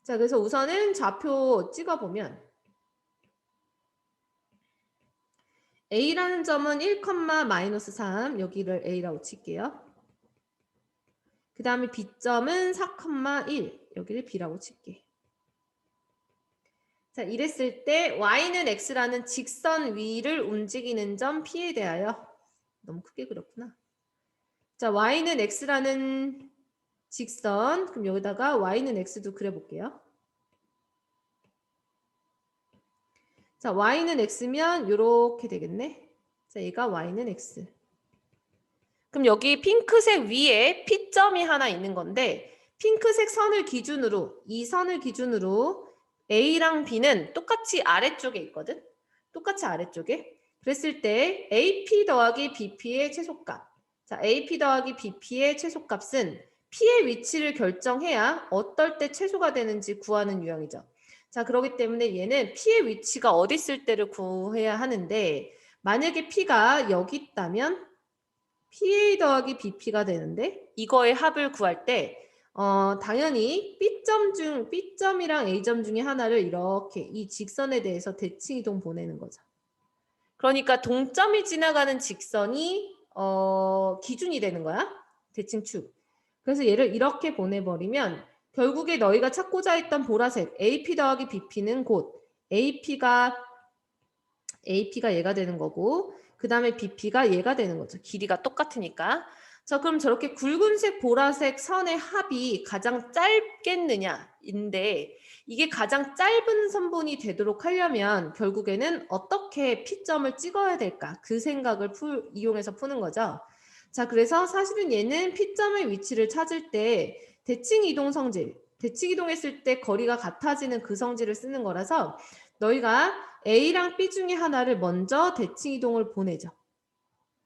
[SPEAKER 1] 자, 그래서 우선은 좌표 찍어보면 a라는 점은 1, 마이너스 3 여기를 a라고 칠게요. 그 다음에 b점은 4, 1 여기를 b라고 칠게. 자, 이랬을 때 y는 x라는 직선 위를 움직이는 점 p에 대하여 너무 크게 그렸구나. 자, y는 x라는 직선 그럼 여기다가 y는 x도 그려볼게요. 자, y는 x면 이렇게 되겠네. 자, 얘가 y는 x. 그럼 여기 핑크색 위에 P점이 하나 있는 건데 핑크색 선을 기준으로 이 선을 기준으로 A랑 B는 똑같이 아래쪽에 있거든. 똑같이 아래쪽에. 그랬을 때 AP 더하기 BP의 최소값. 자, AP 더하기 BP의 최소값은 P의 위치를 결정해야 어떨 때 최소가 되는지 구하는 유형이죠. 자, 그렇기 때문에 얘는 P의 위치가 어디 있을 때를 구해야 하는데 만약에 P가 여기 있다면 PA 더하기 BP가 되는데 이거의 합을 구할 때 당연히 B점이랑 A점 중에 하나를 이렇게 이 직선에 대해서 대칭이동 보내는 거죠. 그러니까 동점이 지나가는 직선이 기준이 되는 거야. 대칭축. 그래서 얘를 이렇게 보내버리면 결국에 너희가 찾고자 했던 보라색 AP 더하기 BP는 곧 AP가 얘가 되는 거고 그 다음에 BP가 얘가 되는 거죠. 길이가 똑같으니까. 자, 그럼 저렇게 굵은색, 보라색 선의 합이 가장 짧겠느냐인데 이게 가장 짧은 선분이 되도록 하려면 결국에는 어떻게 P점을 찍어야 될까? 그 생각을 이용해서 푸는 거죠. 자, 그래서 사실은 얘는 P점의 위치를 찾을 때 대칭 이동 성질, 대칭 이동했을 때 거리가 같아지는 그 성질을 쓰는 거라서 너희가 A랑 B 중에 하나를 먼저 대칭 이동을 보내죠.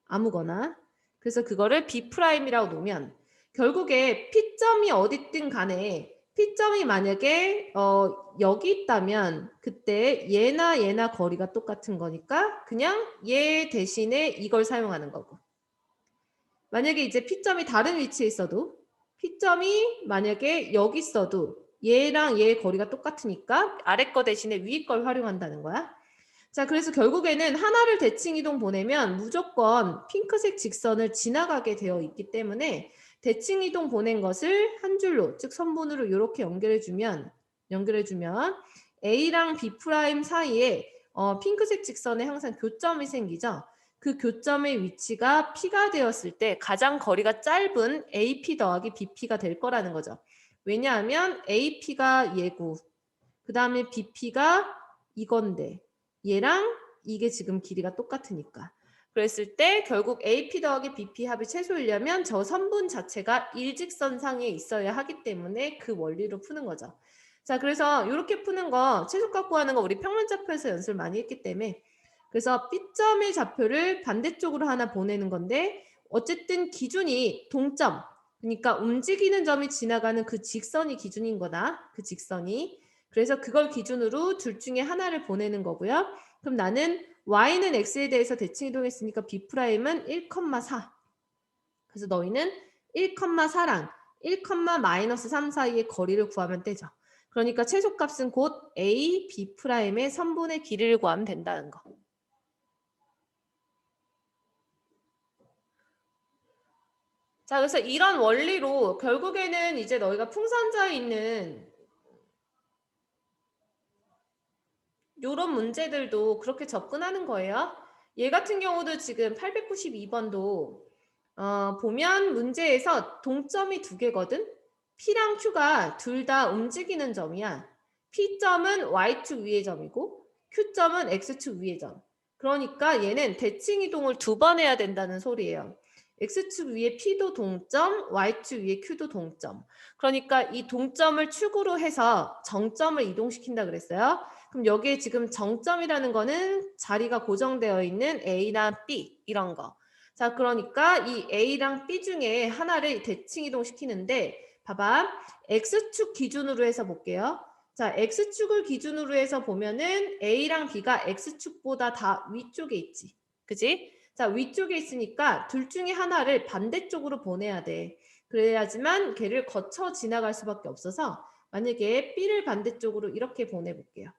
[SPEAKER 1] 아무거나. 그래서 그거를 B'이라고 놓으면 결국에 P점이 어디든 간에 P점이 만약에 여기 있다면 그때 얘나 거리가 똑같은 거니까 그냥 얘 대신에 이걸 사용하는 거고. 만약에 이제 P점이 다른 위치에 있어도 P점이 만약에 여기 있어도 얘랑 얘의 거리가 똑같으니까 아래 거 대신에 위 걸 활용한다는 거야. 자, 그래서 결국에는 하나를 대칭 이동 보내면 무조건 핑크색 직선을 지나가게 되어 있기 때문에 대칭 이동 보낸 것을 한 줄로, 즉 선분으로 이렇게 연결해주면 A랑 B' 사이에 핑크색 직선에 항상 교점이 생기죠. 그 교점의 위치가 P가 되었을 때 가장 거리가 짧은 AP 더하기 BP가 될 거라는 거죠. 왜냐하면 AP가 얘고 그 다음에 BP가 이건데 얘랑 이게 지금 길이가 똑같으니까. 그랬을 때 결국 AP 더하기 BP 합이 최소이려면 저 선분 자체가 일직선상에 있어야 하기 때문에 그 원리로 푸는 거죠. 자, 그래서 이렇게 푸는 거 최소값 구하는 거 우리 평면좌표에서 연습을 많이 했기 때문에 그래서 B점의 좌표를 반대쪽으로 하나 보내는 건데 어쨌든 기준이 동점 그러니까 움직이는 점이 지나가는 그 직선이 기준인 거다. 그 직선이. 그래서 그걸 기준으로 둘 중에 하나를 보내는 거고요. 그럼 나는 y는 x에 대해서 대칭 이동했으니까 b'은 1,4. 그래서 너희는 1,4랑 1, 마이너스 3 사이의 거리를 구하면 되죠. 그러니까 최소값은 곧 a, b'의 선분의 길이를 구하면 된다는 거. 자, 그래서 이런 원리로 결국에는 이제 너희가 풍선자에 있는 요런 문제들도 그렇게 접근하는 거예요. 얘 같은 경우도 지금 892번도 보면 문제에서 동점이 두 개거든. P랑 Q가 둘 다 움직이는 점이야. P점은 Y축 위의 점이고 Q점은 X축 위의 점. 그러니까 얘는 대칭 이동을 두 번 해야 된다는 소리예요. X축 위에 P도 동점, Y축 위에 Q도 동점. 그러니까 이 동점을 축으로 해서 정점을 이동시킨다 그랬어요. 그럼 여기에 지금 정점이라는 거는 자리가 고정되어 있는 A나 B 이런 거. 자, 그러니까 이 A랑 B 중에 하나를 대칭 이동시키는데 봐봐. X축 기준으로 해서 볼게요. 자, X축을 기준으로 해서 보면은 A랑 B가 X축보다 다 위쪽에 있지. 그지? 자, 위쪽에 있으니까 둘 중에 하나를 반대쪽으로 보내야 돼. 그래야지만 걔를 거쳐 지나갈 수밖에 없어서 만약에 B를 반대쪽으로 이렇게 보내볼게요.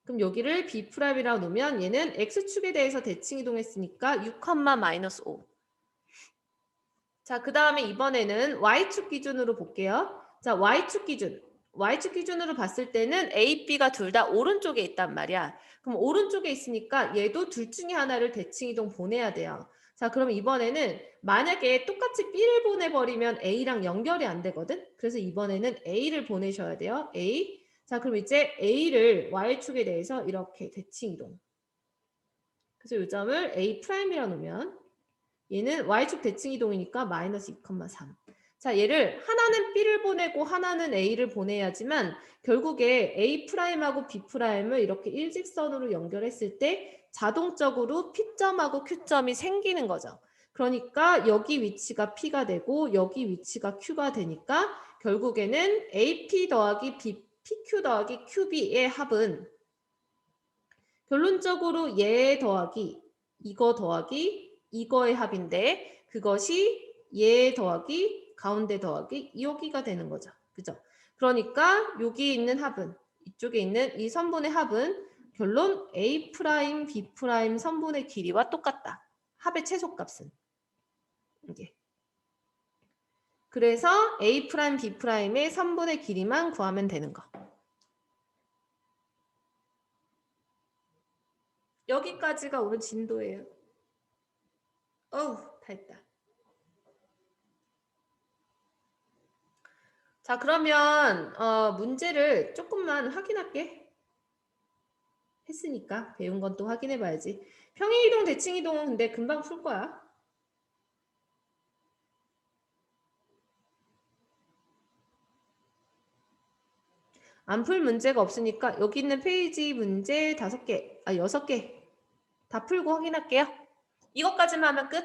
[SPEAKER 1] 그럼 여기를 B'이라고 놓으면 얘는 X축에 대해서 대칭 이동했으니까 6,-5. 자, 그 다음에 이번에는 Y축 기준으로 볼게요. 자, Y축 기준. Y축 기준으로 봤을 때는 A, B가 둘 다 오른쪽에 있단 말이야. 그럼 오른쪽에 있으니까 얘도 둘 중에 하나를 대칭 이동 보내야 돼요. 자, 그럼 이번에는 만약에 똑같이 B를 보내버리면 A랑 연결이 안 되거든? 그래서 이번에는 A를 보내셔야 돼요. A. 자, 그럼 이제 A를 Y축에 대해서 이렇게 대칭 이동. 그래서 이 점을 A'이라 놓으면 얘는 Y축 대칭 이동이니까 -2,3. 자, 얘를 하나는 B를 보내고 하나는 A를 보내야지만 결국에 A'하고 B'을 이렇게 일직선으로 연결했을 때 자동적으로 P점하고 Q점이 생기는 거죠. 그러니까 여기 위치가 P가 되고 여기 위치가 Q가 되니까 결국에는 AP 더하기 PQ 더하기 QB의 합은 결론적으로 얘 더하기 이거 더하기 이거의 합인데 그것이 얘 더하기 가운데 더하기 여기가 되는 거죠. 그죠? 그러니까 여기 있는 합은 이쪽에 있는 이 선분의 합은 결론 A', B' 선분의 길이와 똑같다. 합의 최소값은. 이게. 그래서 A', B'의 선분의 길이만 구하면 되는 거. 여기까지가 오늘 진도예요. 어우, 다 했다. 자, 그러면 문제를 조금만 확인할게. 했으니까 배운 건 또 확인해 봐야지. 평행이동, 대칭이동은 근데 금방 풀 거야. 안 풀 문제가 없으니까 여기 있는 페이지 문제 5개, 6개 다 풀고 확인할게요. 이것까지만 하면 끝.